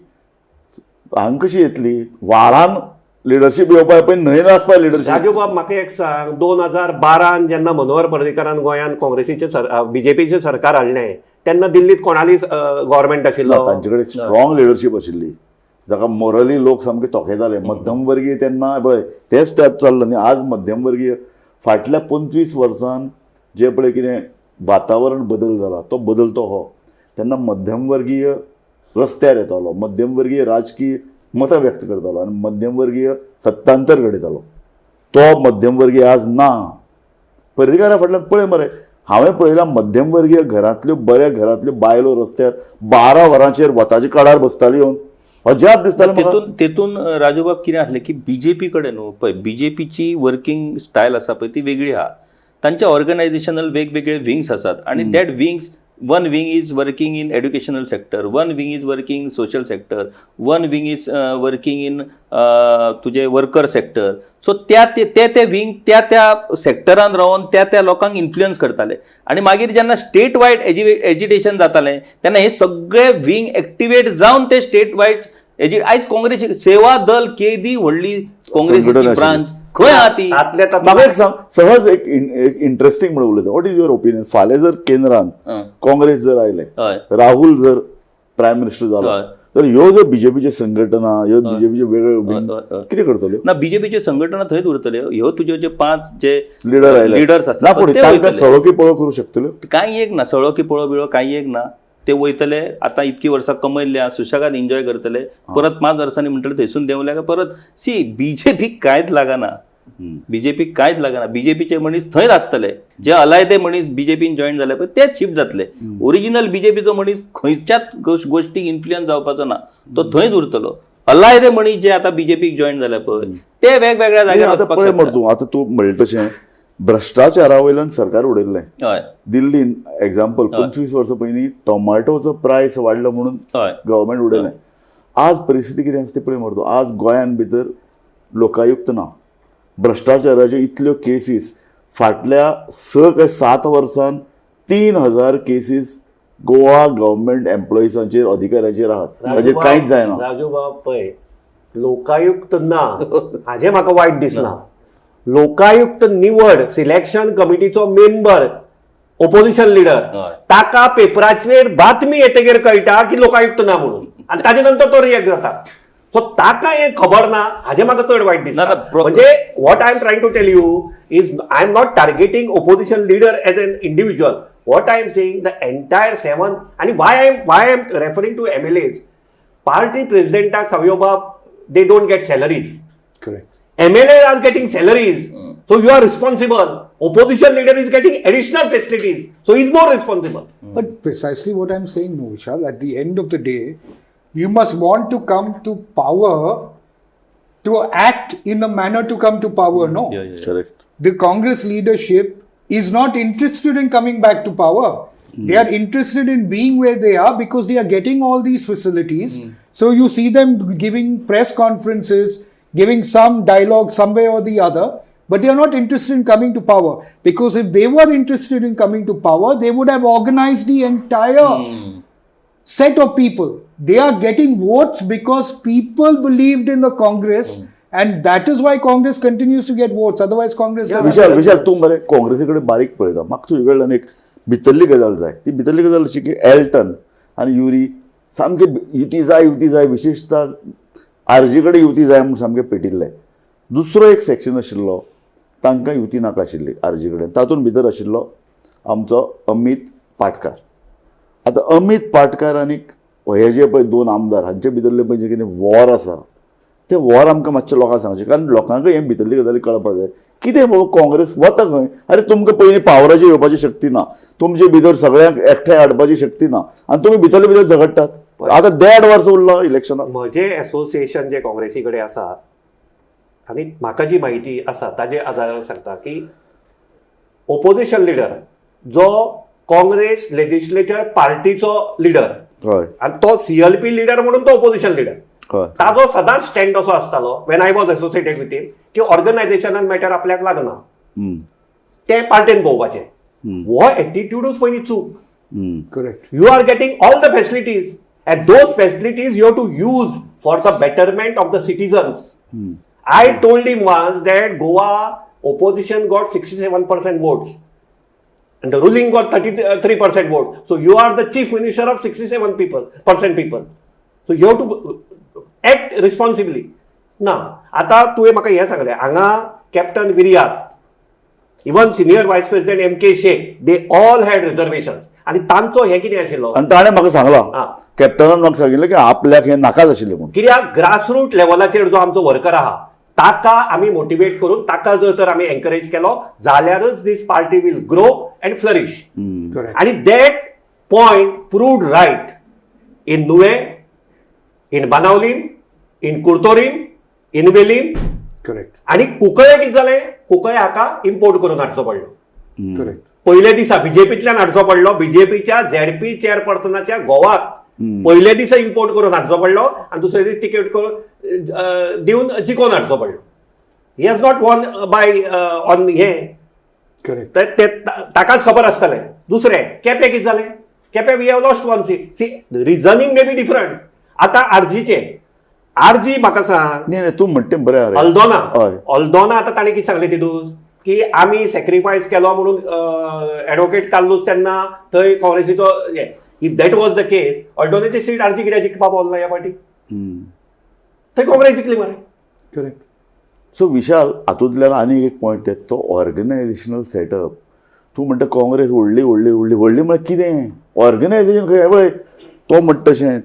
हांगा कशी येतली? वारान लिडरशीप येवपाक पळय न्हय आसपा लिडरशीप. राजू बाब म्हाका एक सांग, 2012 जेन्ना मनोहर पर्रीकरान गोंयांत काँग्रेसीचे बीजेपीचे सरकार हाडलें तेन्ना दिल्लीत कोणाली गव्हर्मेंट आशिल्लो? तांचे कडेन स्ट्रॉंग लिडरशीप आशिल्ली जाका मोरली लोक सामके तोखेताले. मध्यमवर्गीय तेन्ना पळय तेच चल्लं न्ही. आज मध्यमवर्गीय फाटल्या 25 वर्सान जे पळय कितें वातावरण बदल जाला तो बदलतो हो. तेन्ना मध्यमवर्गीय रस्त्यार येतालो, मध्यमवर्गीय राजकीय मतां व्यक्त करतालो आनी मध्यमवर्गीय सत्तांतर घडयतालो. तो मध्यमवर्गीय आज ना. पर्रीकारा फाटल्यान पळय मरे, हांवें पळयलां मध्यमवर्गीय घरांतल्यो बऱ्या घरांतल्यो बायलो रस्त्यार 12 वरांचेर वताचे काळार बसताल्यो येवन. अजाप दिसतालें म्हाका. तेतून राजूबाब कितें आसलें की बीजेपी कडेन न्हू पळय बीजेपीची वर्किंग स्टायल आसा पळय ती वेगळी आहा. तांच्या ऑर्गनायझेशनल वेगवेगळे विंग्स आसात आणि that wings one wing is working in educational sector, one wing is working in social sector, one wing is working in तुजे वर्कर सेक्टर. सो ते विंग त्या सेक्टरान रावन त्या लोकांक इन्फ्लुयन्स करताले आणि मागीर जेन्ना स्टेट वायड एजिटेशन जातालें तेन्ना हे सगळे विंग एक्टिवेट जावन ते स्टेट वायड आयज काँग्रेस सेवा दल केदी व्हडली काँग्रेसीची ब्रांच खंय आहा ती? म्हाका एक सांग, सहज एक इंटरेस्टिंग म्हणून उलयता. What is your opinion? फाल्यां जर केंद्रान काँग्रेस जर आयले, राहुल जर प्रायम मिनिस्टर जालो, तर ह्यो जर बीजेपीचे संघटना, ह्यो बीजेपीचे वेगळे कितें करतल्यो? ना बीजेपीचे संघटना थंयच उरतल्यो. ह्यो तुज्यो जे 5 जे लिडर लिडर्स ना, पूण तांकां सळो पळो करूं शकतल्यो. कांय एक ना, सळो की पळो बिळो कांय एक ना. ते वयतले आतां इतकी वर्सां कमयल्या, सुशेगाद एन्जॉय करतले, परत 5 वर्सांनी म्हणटले थंयसून देंवल्या परत. बीजेपीक कांयच लागना, बीजेपीक कांयच लागना. बीजेपीचे मनीस थंयच आसतले. जे अलायदे मनीस बीजेपीन जॉईन जाले पळय तेच शिफ्ट जातले. ओरिजिनल बीजेपीचो मनीस खंयच्याच गोष्टीक इन्फ्लुयन्स जावपाचो ना, तो थंयच उरतलो. अलायदे मनीस जे आतां बीजेपीक जॉईन जाले पळय ते वेगवेगळ्या जाग्यार आतां पळय मरे तूं, आतां तूं म्हणलें तशें भ्रष्टाचारा वयल्यान सरकार उडयल्लें. हय दिल्लीन एग्जाम्पल 25 वर्सां पयलीं टोमाटोचो प्रायस वाडलो म्हणून हय गव्हर्मेंट उडयलें. आज परिस्थिती कितें आसा ती पळय मरे तूं. आज गोंयान भितर लोकायुक्त ना. भ्रष्टाचाराच्यो इतल्यो केसीस फाटल्या 6 काय 7 वर्सान 3000 केसीस गोवा गव्हर्मेंट एम्प्लॉईसांचेर अधिकाऱ्यांचेर आहात. ताजेर कांयच जायना. राजू बाब पळय, लोकायुक्त ना हाजें म्हाका वायट दिसना. लोकायुक्त निवड सिलेक्शन कमिटीचो मेंबर ओपोजिशन लिडर, ताका पेपराचेर बातमी येतगीर कळटा की लोकायुक्त ना म्हणून आनी ताजे नंतर तो रिएक्ट जाता. सो ताका हें खबर ना हाजें म्हाका चड वायट दिसता. म्हणजे what I am trying to tell you is I am not targeting opposition leader as an individual. What I am saying the entire 7 आणि why I am referring to MLAs. Party प्रेसिडेंटाक सावयो बाब they don't get salaries. Correct. MLAs are getting salaries, so you are responsible. Opposition leader is getting additional facilities, so he's more responsible. But precisely what I'm saying, no, Vishal, at the end of the day, you must want to come to power, to act in a manner to come to power, no? Correct. The Congress leadership is not interested in coming back to power. They are interested in being where they are because they are getting all these facilities. So you see them giving press conferences, giving some dialogue some way or the other, but they are not interested in coming to power. Because if they were interested in coming to power, they would have organized the entire set of people. They are getting votes because people believed in the Congress, and that is why Congress continues to get votes. Otherwise, Congress. विशाल तूं मरे काँग्रेसी कडेन बारीक पळयता. म्हाका तुजे कडल्यान एक भितरली गजाल जाय. ती भितरली गजाल अशी की एल्टन आनी युरी सामके युती जाय विशेषता आरजी कडेन युती जाय म्हूण सामकें पेटिल्ले. दुसरो एक सेक्शन आशिल्लो तांकां युती नाका आशिल्ली आरजी कडेन. तातूंत भितर आशिल्लो आमचो अमित पाटकार. आतां अमित पाटकार आनीक हे जे पळय 2 आमदार हांचे भितरले पळय जे कितें वॉर आसा तें वॉर आमकां मातशें लोकांक सांगचें, कारण लोकांकय हे भितरली गजाली कळपाक जाय. कितें बाबा काँग्रेस वता खंय? अरे तुमकां पयलीं पावराचेर येवपाची शक्ती ना, तुमचे भितर सगळ्यांक एकठांय हाडपाची शक्ती ना, आनी तुमी भितरले भितर झगडटात. आतां 1.5 वर्स उरला इलेक्शनाक. म्हजें एसोसिएशन जे काँग्रेसी कडेन आसा आनी म्हाका जी म्हायती आसा ताजे आदारार सांगता की ओपोजिशन लिडर जो काँग्रेस लेजिस्लेचर पार्टीचो लिडर हय आनी तो CLP लिडर म्हणून तो ओपोजिशन लिडर, हय ताजो सदांच स्टँड असो आसतालो when I was associated with him की ऑर्गनायझेशनान मॅटर आपल्याक लागना, ते पार्टीन पळोवपाचें. हो एटिट्यूडूच पयलीं चूक. Correct. You are getting all the facilities, and those facilities you have to use for the betterment of the citizens. I told him once that Goa opposition got 67% votes and the ruling got 33% votes. So you are the chief minister of 67% people. So you have to act responsibly. Now, आता तुवें म्हाका हें सांगलें हांगा captain Viriato, even senior vice president MK Shaikh, they all had reservation. आनी तांचो हें कितें आशिल्लो, आनी ताणें म्हाका सांगलां, आं. कॅप्टनान म्हाका सांगिल्लें की आपल्याक हें नाकाच आशिल्लें म्हणून. कित्याक ग्रासरूट लेवलाचेर जो आमचो वर्कर आहा ताका आमी मोटिवेट करून ताका जर तर आमी एनकरेज केलो जाल्यारच this party will grow and flourish. Correct. आणि that point proved right in नुवे, in Benaulim, in Curtorim, in Velim. Correct. आणि कुंकळे कितें जालें, कुंकळे हाका इम्पोर्ट करून हाडचो पडलो. Correct. पयले दिसा बीजेपींतल्यान हाडचो पडलो, बीजेपीच्या ZP चेअरपर्सनाच्या गोवाक पयले दिसा इम्पोर्ट करून हाडचो पडलो आनी दुसरे दीस तिकेट दिवन जिखोवन हाडचो पडलो. He has not won by on हे. Correct. ते ताकाच खबर आसतलें. दुसरें केपें कितें जालें, Quepem we have lost 1 seat. See reasoning may be different. आतां आरजी म्हाका सांग, नाही तूं म्हणटा तें बरें आहा रे. हय. ऑल्दोना आतां ताणें कितें सांगलें तितून की आमी सॅक्रिफायस केलो म्हणून एडवोकेट काल्लूस तेन्ना थंय काँग्रेसीचो if that was the case ऑल्दोनाची सीट आरजी कित्याक जिखपाक पावलो ना ह्या फावटी, थंय काँग्रेस जिखली मरे. Correct. सो विशाल हातूंतल्यान आनी एक पॉयंट येता तो ऑर्गनायझेशनल सेटअप. तूं म्हणटा काँग्रेस व्हडली व्हडली व्हडली व्हडली म्हळ्यार कितें ऑर्गनायझेशन खंय पळय. तो म्हणटा तशें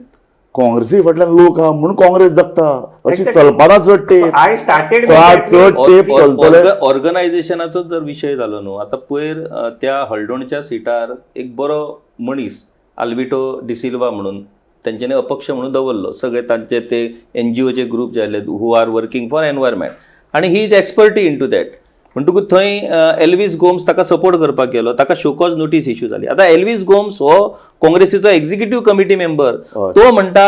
काँग्रेसी फाटल्यान लोक आहा म्हणून काँग्रेस जगता अशी चलपाना चड टेप आय स्टार्टेड चड टेप चलतले. ऑर्गनायझेशनाचो जर विशय जालो न्हू, आतां पयर त्या हळडोणच्या सिटार एक बरो मनीस आल्विटो डिसिल्वा म्हणून तेंच्यांनी अपक्ष म्हणून दवरलो. सगळे तांचे ते NGOचे ग्रुप जे आसले who are working for environment, आनी he is expertise in to that. म्हणटकूच थंय एल्विस गोम्स ताका सपोर्ट करपाक गेलो, ताका शोकॉज नोटीस इश्यू जाली. आतां एल्विस गोम्स हो काँग्रेसीचो एक्झिक्युटीव कमिटी मेंबर, तो म्हणटा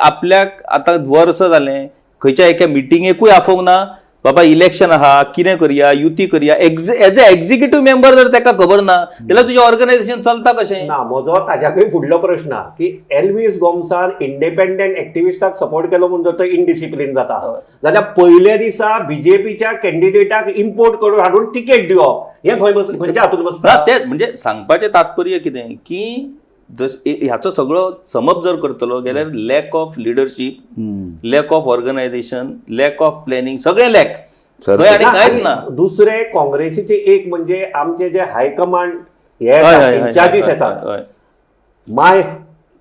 आपल्याक आतां वर्स जालें खंयच्या एका मिटिंगेकूय आफोंक ना बाबा इलेक्शन आहा कितें करया युती करया. एज अ एक्झिक्युटीव मेंबर जर ताका खबर ना जाल्यार तुजें ऑर्गनायझेशन चलता कशें ना. म्हजो ताज्याकय फुडलो प्रश्न की एल्विस गोम्सान इंडिपेंडंट एक्टिविस्टाक सपोर्ट केलो म्हणून जर तो इनडिसिप्लिन जाता जाल्यार पयल्या दिसा बीजेपीच्या कॅन्डिडेटाक इम्पोर्ट करून हाडून तिकेट दिवप हें खंयच्या हातूंत बसता. तें म्हणजे सांगपाचें तात्पर्य कितें की ह्याचो सगळो समप जर करतलो जाल्यार lack of leadership, lack of organisation, lack of planning, सगळें लॅक आणि कांयच ना. दुसरे काँग्रेसीचे एक म्हणजे आमचे जे हायकमांड हे इन्चार्जीस येतात माय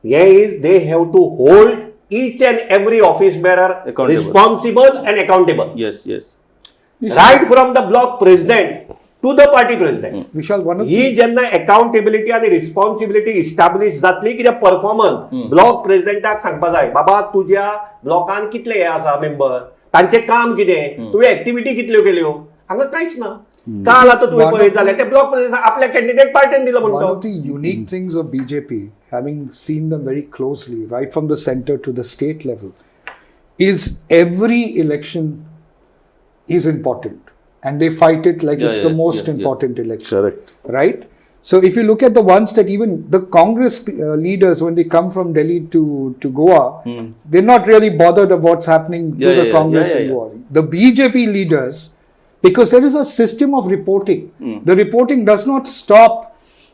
हे is they have to hold each and every office bearer responsible and accountable. Yes yes. Right from the block president to the party president. Vishal, one of ही जेन्ना अकाउंटेबिलिटी आणि रिस्पॉन्सिबिलिटी इस्टाब्लिश जातली कित्याक performance block प्रेसिडेंटाक सांगपा जाय बाबा तुज्या ब्लॉकान कितले हे आसा मेंबर, तांचें काम कितें, तुवें एक्टिविटी कितल्यो केल्यो, हांगा कांयच ना. काल आतां तुवें पळयत जाल्यार ते ब्लॉक प्रेसिडेंट आपल्या कॅन्डिडेट पार्टीन दिलो one म्हणतो. of the unique things of BJP, having seen them very closely, right from the center to the state level, is every election is important. And they fight it like it's the most important election. Correct. Right? So if you look at the ones that even the Congress leaders, when they come from Delhi to Goa, they're not really bothered of what's happening to the Congress in Goa. The BJP leaders, because there is a system of reporting, the reporting does not stop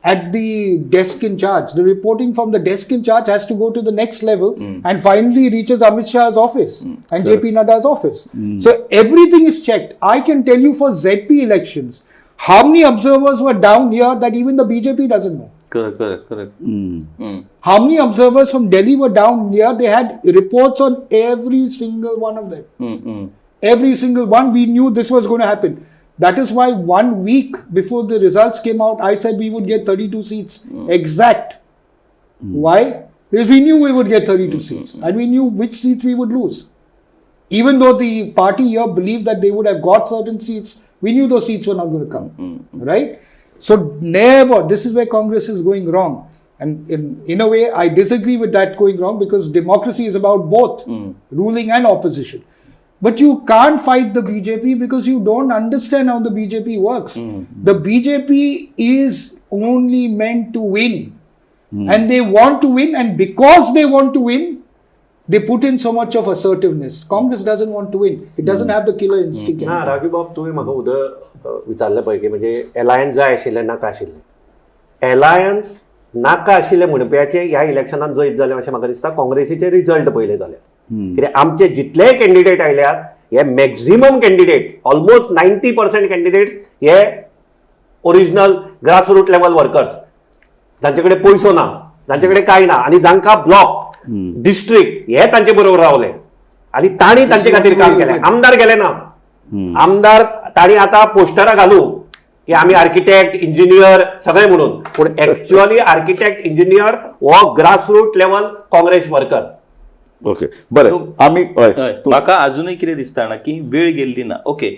at the desk in charge. The reporting from the desk in charge has to go to the next level and finally reaches Amit Shah's office and JP Nadda's office. So everything is checked. I can tell you for ZP elections, How many observers were down here that even the BJP doesn't know? Correct. How many observers from Delhi were down here? They had reports on every single one of them. Every single one, we knew this was going to happen. That is why 1 week before the results came out, I said we would get 32 seats exact. Why? Because we knew we would get 32 seats and we knew which seats we would lose. Even though the party here believed that they would have got certain seats, we knew those seats were not going to come. Right? So never, this is where Congress is going wrong. And in a way, I disagree with that going wrong, because democracy is about both ruling and opposition. But you can't fight the BJP because you don't understand how the BJP works. The BJP is only meant to win. And they want to win, and because they want to win, they put in so much of assertiveness. Congress doesn't want to win. It doesn't have the killer instinct. ना राजू बाब, तुम्ही म्हाका उदक विचारले पळय की म्हणजे alliance जाय आशिल्ले नाका आशिल्ले. एलायन्स नाका आशिल्ले म्हणप्याचे ह्या इलेक्शनात जैत जालें अशें म्हाका दिसता काँग्रेसीचे रिजल्ट पयले जाल्यार. कित्याक आमचे जितलेय कॅन्डिडेट आयल्यात हे मॅक्झिमम कॅन्डिडेट, ऑलमोस्ट 90% कॅन्डिडेट्स हे ओरिजिनल ग्रासरूट लेवल वर्कर्स, जांचे कडेन पयसो ना, जांचे कडेन कांय ना, आनी जांकां ब्लॉक डिस्ट्रिक्ट हे तांचे बरोबर रावले आणि तांणी तांचे खातीर काम केलें. आमदार गेले ना. आमदार तांणी आतां पोस्टरां घालू की आमी आर्किटेक्ट इंजिनियर सगळे म्हणून, पूण एक्च्युअली आर्किटेक्ट इंजिनियर हो grassroot level Congress worker. Okay, बरें. आमी म्हाका अजूनय कितें दिसता जाणा की वेळ गेल्ली ना. ओके,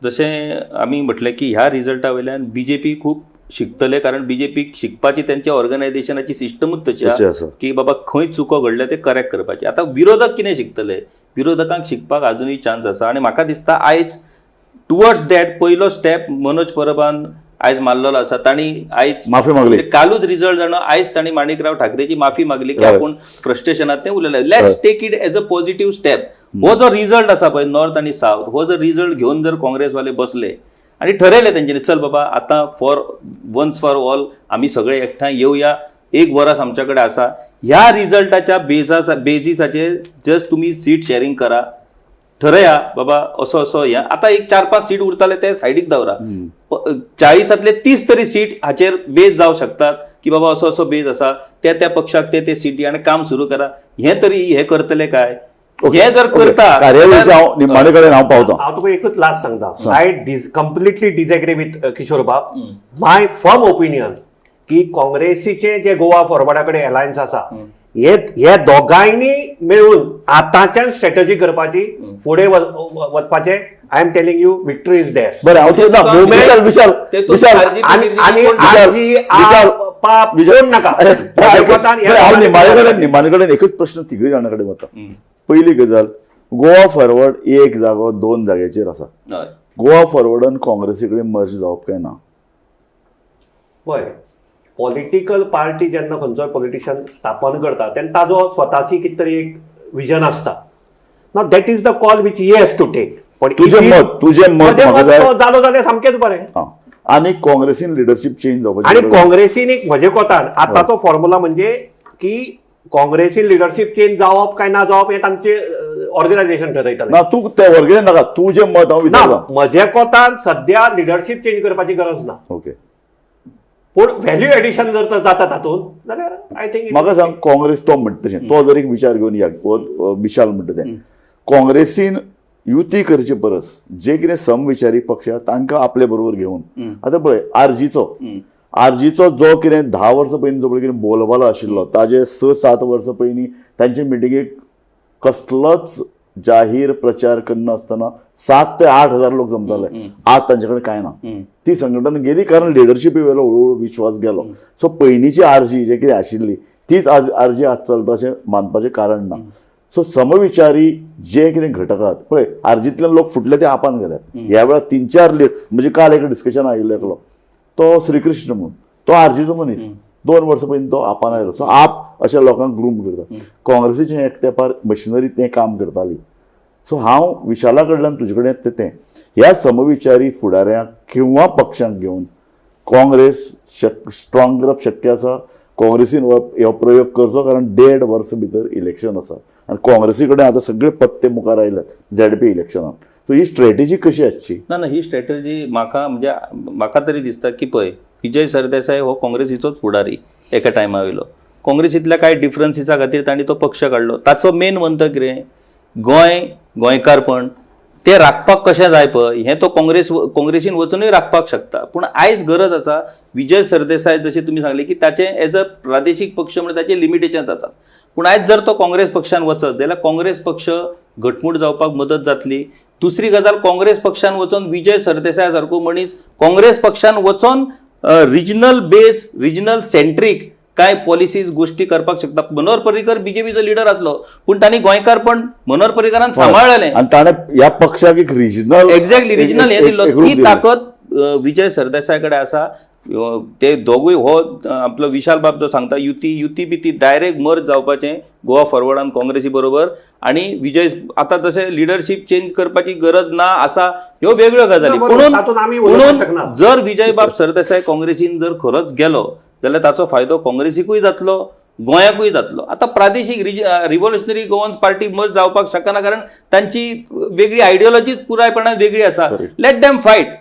जशें आमी म्हटलें की ह्या रिजल्टा वयल्यान बीजेपी खूब शिकतले, कारण बीजेपीक शिकपाची त्यांच्या ऑर्गनायझेशनाची सिस्टमूच तशी आसा की बाबा खंय चुको घडल्या ते करेक्ट करपाची. आता विरोधक कितें शिकतले? विरोधकांक शिकपाक अजूनय चान्स आसा. आणि म्हाका दिसता आयज टुवर्ड्स दॅट पयलो स्टेप मनोज परबान आयज मारलेलो आसा. तांणी आयज माफी मागली. कालूच रिजल्ट जाणो, आयज तांणी माणिकराव ठाकरेची माफी मागली की आपूण फ्रस्ट्रेशनात ते उलयले. Let's take it as a positive step. हो जो रिजल्ट आसा पळय नॉर्थ आणि साऊथ, हो जर रिजल्ट घेऊन जर काँग्रेसवाले बसले आणि ठरयले तेंच्यांनी, चल बाबा आता वन्स फॉर ऑल आम्ही सगळे एकठांय येऊया, 1 वर्स आमच्याकडे आसा. ह्या रिजल्टाच्या बेजिसाचेर जस्ट तुम्ही सीट शेअरिंग करा, ठरया बाबा असो असो. ह्या आता एक 4-5 सीट उरताले ते सायडीक दवरा. 40तले 30 तरी सीट हाचेर बेज जावं शकतात की बाबा असो असो बेज आसा, त्या पक्षाक ते सीटी आणि काम सुरू करा. हे तरी हे करतले काय? हे जर करता निमाणे कडेन हांव पावता. हांव तुका एकूच लास्ट सांगता. I completely disagree with Kishor Bab. My firm opinion की काँग्रेसीचे जे गोवा फॉरवर्डा कडेन अलायन्स आसा, हे दोगांयनी मेळून आतांच्यान स्ट्रॅटजी करपाची, फुडें वचपाचे. I am telling you, victory is there. बरें, हांव विशाल विशाल विशाल आणि हांव निमाणे कडेन एकच प्रश्न तिगूय जाणां कडेन वता. पहिली गजाल, गोवा फॉरवर्ड 1 जागो 2 जाग्याचेर आसा. गोवा फॉरवर्डान काँग्रेसी कडेन मर्ज जावप काय ना? पळय, पॉलिटिकल पार्टी जेन्ना खंयचोय पॉलिटिशियन स्थापन करता तेन्ना ताजो स्वताची कितें तरी एक विजन आसता. Now that is the call which he has to take. पण तुजें मत जालो जाल्यार सामकेंच बरें. आणि काँग्रेसीन लिडरशिप चेंज जावपाची. आणि काँग्रेसीन एक म्हजे कोतान आतांचो फॉर्म्युला म्हणजे की काँग्रेसीन लिडरशिप चेंज जावप काय ना जावप हे तांचे ऑर्गनायझेशन ठरयतलें. ना, तू त्या वर्गेन नाका, तुजें मत हांव विचारता. म्हजे कोतान सध्या लिडरशिप चेंज करपाची गरज ना. ओके, पूण व्हॅल्यू एडिशन जर जाता तातूंत जाल्यार आय थिंक म्हाका सांग, काँग्रेस तो म्हणटा तशें, तो जर एक विचार घेवन या, विशाल म्हणटा तें, काँग्रेसीन युती करचे परस जे कितें समविचारी पक्ष तांकां आपले बरोबर घेवन, आतां पळय आरजीचो जो कितें 10 वर्सां पयलीं जो कितें बोलबालो आशिल्लो, ताजे 6-7 वर्सां पयलीं तांचे मिटिंगेक कसलोच जाहीर प्रचार करनासतना 7 ते 8 हजार लोक जमताले. आज तांचे कडेन कांय ना. ती संघटना गेली कारण लिडरशिपी वेलो हळूहळू विश्वास गेलो. सो पयलींची आरजी जे कितें आशिल्ली तीच आरजी आज चलता अशें मानपाचें कारण ना. सो समविचारी जे कितें घटक आहात पळय, आरजींतल्यान लोक फुटले ते आपान गेल्यात. ह्या वेळार 3-4 म्हणजे काल एक डिस्कशन आयिल्लो एकलो, तो श्रीकृष्ण म्हणून, तो आरजीचो मनीस, 2 वर्सां पयलीं तो आपान आयलो. सो आप अशा लोकांक ग्रूम करता. काँग्रेसीचें एक तेंपार मशिनरी तें काम करताली. सो हांव विशाला कडल्यान तुजे कडेन तें ह्या समविचारी फुडाऱ्यांक किंवा पक्षांक घेवन काँग्रेस स्ट्रॉंग करप शक्य आसा. काँग्रेसीन हो प्रयोग करचो, कारण 1.5 वर्स भितर इलेक्शन आसा आणि काँग्रेसी कडेन आतां सगळे पत्ते मुखार आयल्यात ZP इलेक्शनान. सो ही स्ट्रॅटेजी कशी आसची? ना ही स्ट्रॅटजी म्हाका तरी दिसता की पळय, विजय सरदेसाय हो काँग्रेसीचोच फुडारी एका टायमा वयलो. काँग्रेसींतल्या कांय डिफरन्सिसा खातीर तांणी तो पक्ष काडलो. ताचो मेन मंत कितें, गोंयकारपण ते राखपाक कशें जाय पळय हें तो काँग्रेसीन वचूनय राखपाक शकता. पूण आयज गरज आसा विजय सरदेसाय जशें तुमी सांगले की ताचें एज अ प्रादेशीक पक्ष म्हणून ताचें लिमिटेशन जातात. पूण आयज जर तो काँग्रेस पक्षान वचत जाल्यार काँग्रेस पक्ष घटमूट जावपाक मदत जातली. दुसरी गजाल, काँग्रेस पक्षान वचून विजय सरदेसाय सारको मनीस काँग्रेस पक्षान वचून रिजनल बेस, रिजनल सेंट्रीक काय पॉलिसीज गोष्टी करपाक शकता. मनोहर पर्रीकर बीजेपीचो लिडर आसलो पूण तांणी गोंयकारपण मनोहर पर्रीकरान सांबाळलें आणि ताणें ह्या पक्षाक एक रिजनल एक्झॅक्टली रिजनल हे दिल्लो. ती ताकद विजय सरदेसाय कडेन आसा. ते दोगूय हो आपलो विशाल बाब जो सांगता युती बी ती डायरेक्ट मर्ज जावपाचें गोवा फॉरवर्डान काँग्रेसी बरोबर. आणि विजय आतां जशें लिडरशीप चेंज करपाची गरज ना आसा ह्यो वेगळ्यो गजाली. तातूंत आमी उलोवंक शकना. म्हणून जर विजय बाब सरदेसाय काँग्रेसीन जर खरोच गेलो जाल्यार ताचो फायदो काँग्रेसीकूय जातलो, गोंयाकूय जातलो. आतां प्रादेशीक रिव्होल्युशनरी गोवन्स पार्टी मर्ज जावपाक शकना, कारण तांची वेगळी आयडियोलॉजीच पुरायपणान वेगळी आसा. Let them fight.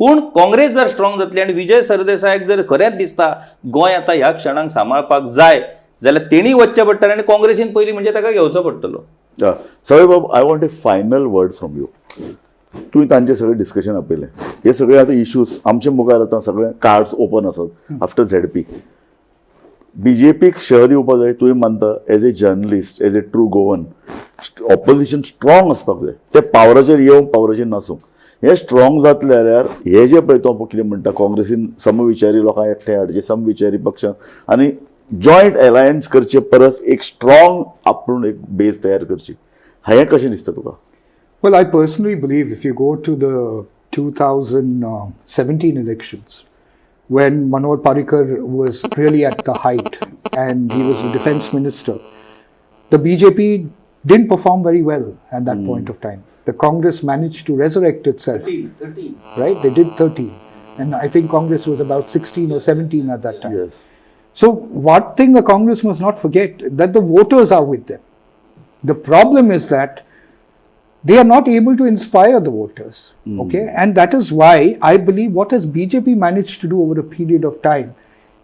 पूण काँग्रेस जर स्ट्रॉंग जातली आनी विजय सरदेसायाक जर खरेंच दिसता गोंय आतां ह्या क्षणाक सांबाळपाक जाय जाल्यार तेणी वचचें पडटलें आनी काँग्रेसीन पयलीं म्हणजे ताका घेवचो पडटलो. सवय बाब, I want A final word from you. तुवें तांचें सगळें डिस्कशन आपयलें. हे सगळे आतां इश्यूज आमचे मुखार आतां सगळे कार्ड्स ओपन आसात आफ्टर झेडपी. बीजेपीक शह दिवपाक जाय तुवें मानता as a journalist, as a true Goan. Opposition strong आसपाक जाय. ते पावराचेर येवं, पावराचेर नासूंक. हे स्ट्रॉंग जातले जाल्यार हे जे पळय तो कितें म्हणटा काँग्रेसीन समविचारी लोकांक एकठांय हाडचे, समविचारी पक्ष आनी जॉयंट अलायन्स करचे परस एक स्ट्रॉंग आपूण एक बेस तयार करची. हें कशें दिसता तुका? Well, I personally believe if you go to the 2017 elections, when Manohar Parrikar was really at the height and he was the defense minister, the BJP didn't perform very well at that point of time. The Congress managed to resurrect itself. 13. Right? They did 13. And I think Congress was about 16 or 17 at that time. Yes. So one thing the Congress must not forget, that the voters are with them. The problem is that they are not able to inspire the voters. Okay? And that is why I believe what has BJP managed to do over a period of time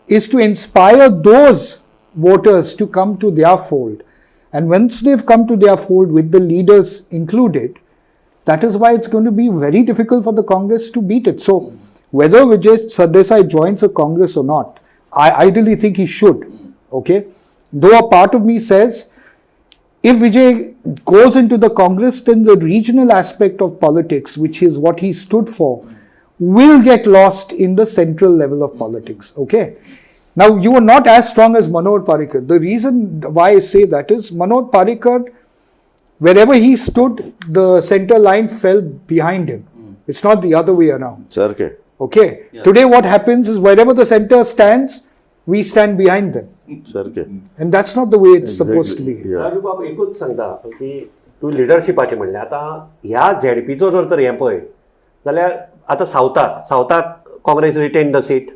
is to inspire those voters to come to their fold. And once they've come to their fold with the leaders included, that is why it's going to be very difficult for the Congress to beat it. So whether Vijay Sardesai joins the Congress or not, I ideally think he should. Okay? Though a part of me says, if Vijay goes into the Congress, then the regional aspect of politics, which is what he stood for, will get lost in the central level of politics. Okay? Now, you are not as strong as Manohar Parrikar. The reason why I say that is Manohar Parrikar, wherever he stood, the center line fell behind him. It's not the other way around. सारकें. Okay? Today what happens is wherever the center stands, we stand behind them. सारकें. And that's not the way it's supposed to be. Raju बाब एकूच सांगता की तूं लिडरशिपाचें म्हणलें. आतां ह्या झेडपीचो जर तर हें पळय जाल्यार आतां सावथाक Congress retain the seat,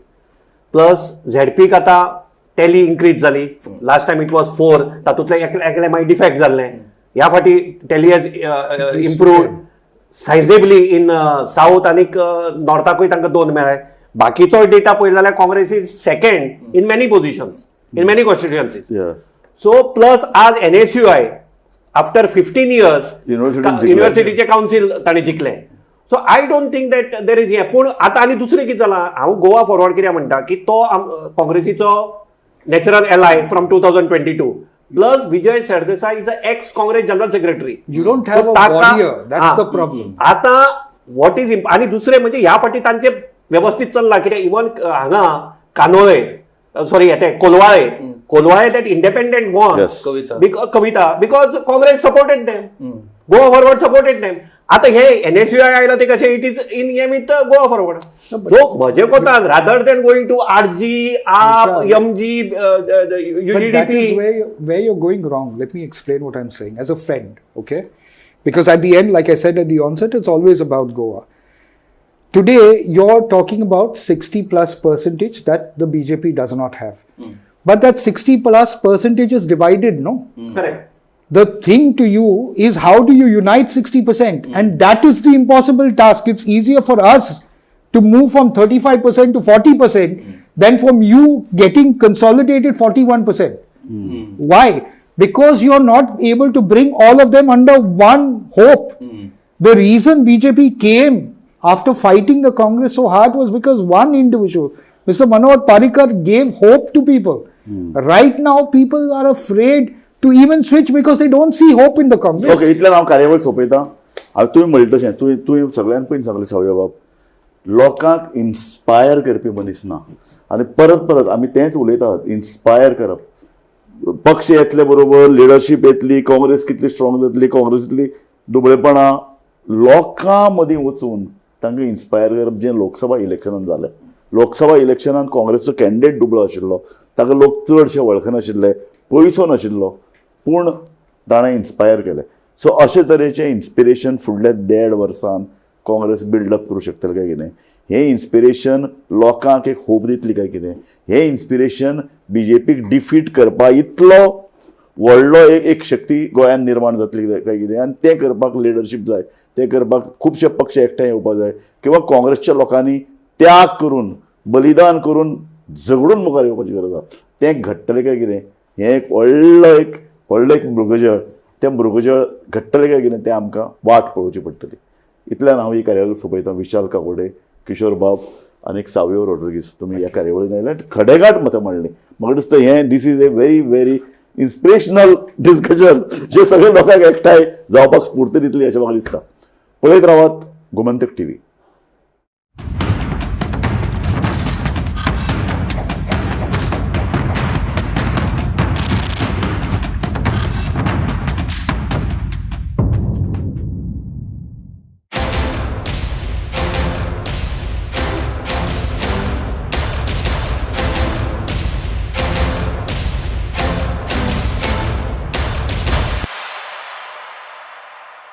plus झेडपीक आतां टॅली इन्क्रीज जाली. लास्ट टायम इट वॉज 4, तातूंतले एकले मागीर डिफॅक्ट जाल्लें. ह्या फाटी tally has improved sizeably in south आनीक नॉर्थाकूय तांकां 2 मेळ्ळे. बाकीचो डेटा पळयलो जाल्यार Congress is second in many positions, in many constituencies. So plus आज NSUI आफ्टर 15 years युनिव्हर्सिटीचे कावन्सील ताणें जिखलें. So I don't think that there is हें. पूण आतां आनी दुसरें कितें जालां, हांव गोवा फॉरवर्ड कित्याक म्हणटा की तो काँग्रेसीचो नॅचरल एलाय from 2022. Plus Vijay Sardesai is a x Congress general secretary. You don't have a warrior. That's the problem. आतां वॉट इज आनी दुसरें म्हणजे ह्या फाटी तांचे व्यवस्थित चल्ला. कित्याक इवन हांगा कानोळे, सॉरी येते Colvale that independent won Kavita because Congress supported them, Goa forward supported them. आतां हे NSUI आयला ते कशें इट इज इन हेम विथ गोवा फॉरवर्ड. सो म्हजे कोतान rather than going to RG, AAP, MG, But that is UGDP. where you're going wrong. Let me explain what I'm saying as a friend, okay? Because at the end, like I said at the onset, it's always about Goa. Today, you're talking about 60+% that the BJP does not have. But that 60+% is divided, no? Correct. The thing to you is how do you unite 60%? And that is the impossible task. It's easier for us to move from 35% to 40% than from you getting consolidated 41%. Why? Because you're not able to bring all of them under one hope. The reason BJP came after fighting the Congress so hard was because one individual, Mr. Manohar Parrikar, gave hope to people. Right now, people are afraid to even switch because they don't see hope in the Congress. Okay इतल्यान हांव कार्यावळ सोंपयतां. हांव तुवें म्हणलें तशें तुवें सगळ्यान पयलीं सांगलें सावय बाब, लोकांक इन्स्पायर करपी मनीस ना. आनी परत परत आमी तेंच उलयतात, इन्स्पायर करप. पक्ष येतले बरोबर, लिडरशीप येतली, काँग्रेस कितली स्ट्रॉंग जातली, काँग्रेसींतली दुबळेपणां लोकां मदीं वचून तांकां इन्स्पायर करप. जें लोकसभा इलेक्शनान जालें, लोकसभा इलेक्शनान काँग्रेसचो कॅन्डिडेट दुबळो आशिल्लो, ताका लोक चडशे वळखनाशिल्ले, पयसो नाशिल्लो, पूण ताणें इन्स्पायर केलें. सो अशे तरेचें इन्स्पिरेशन फुडल्या 1.5 वर्सान काँग्रेस बिल्डअप करूं शकतले काय कितें? हें इन्स्पिरेशन लोकांक एक होप दितली काय कितें? हें इन्स्पिरेशन बीजेपीक डिफीट करपा इतलो व्हडलो एक शक्ती गोंयांत निर्माण जातली काय कितें? आनी तें करपाक लिडरशीप जाय, तें करपाक खुबशे पक्ष एकठांय येवपाक जाय, किंवा काँग्रेसच्या लोकांनी त्याग करून, बलिदान करून झगडून मुखार येवपाची गरज आसा. तें घडटलें काय कितें? हें एक व्हडलो एक मृगजळ, तें मृगजळ घडटलें काय कितें तें आमकां वाट पळोवची पडटली. इतल्यान हांव ही कार्यावळ सोंपयतां. विशाल काकोडे, किशोर बाब आनी सावयो रॉड्रिगीस, तुमी ह्या कार्यावळीन आयले, खडेगांठ मतां मांडली. म्हाका दिसता हें this is a very very inspirational discussion, जे सगळे लोकांक एकठांय जावपाक स्फूर्ती दितली अशें म्हाका दिसता. पळयत रावात गोमंतक TV.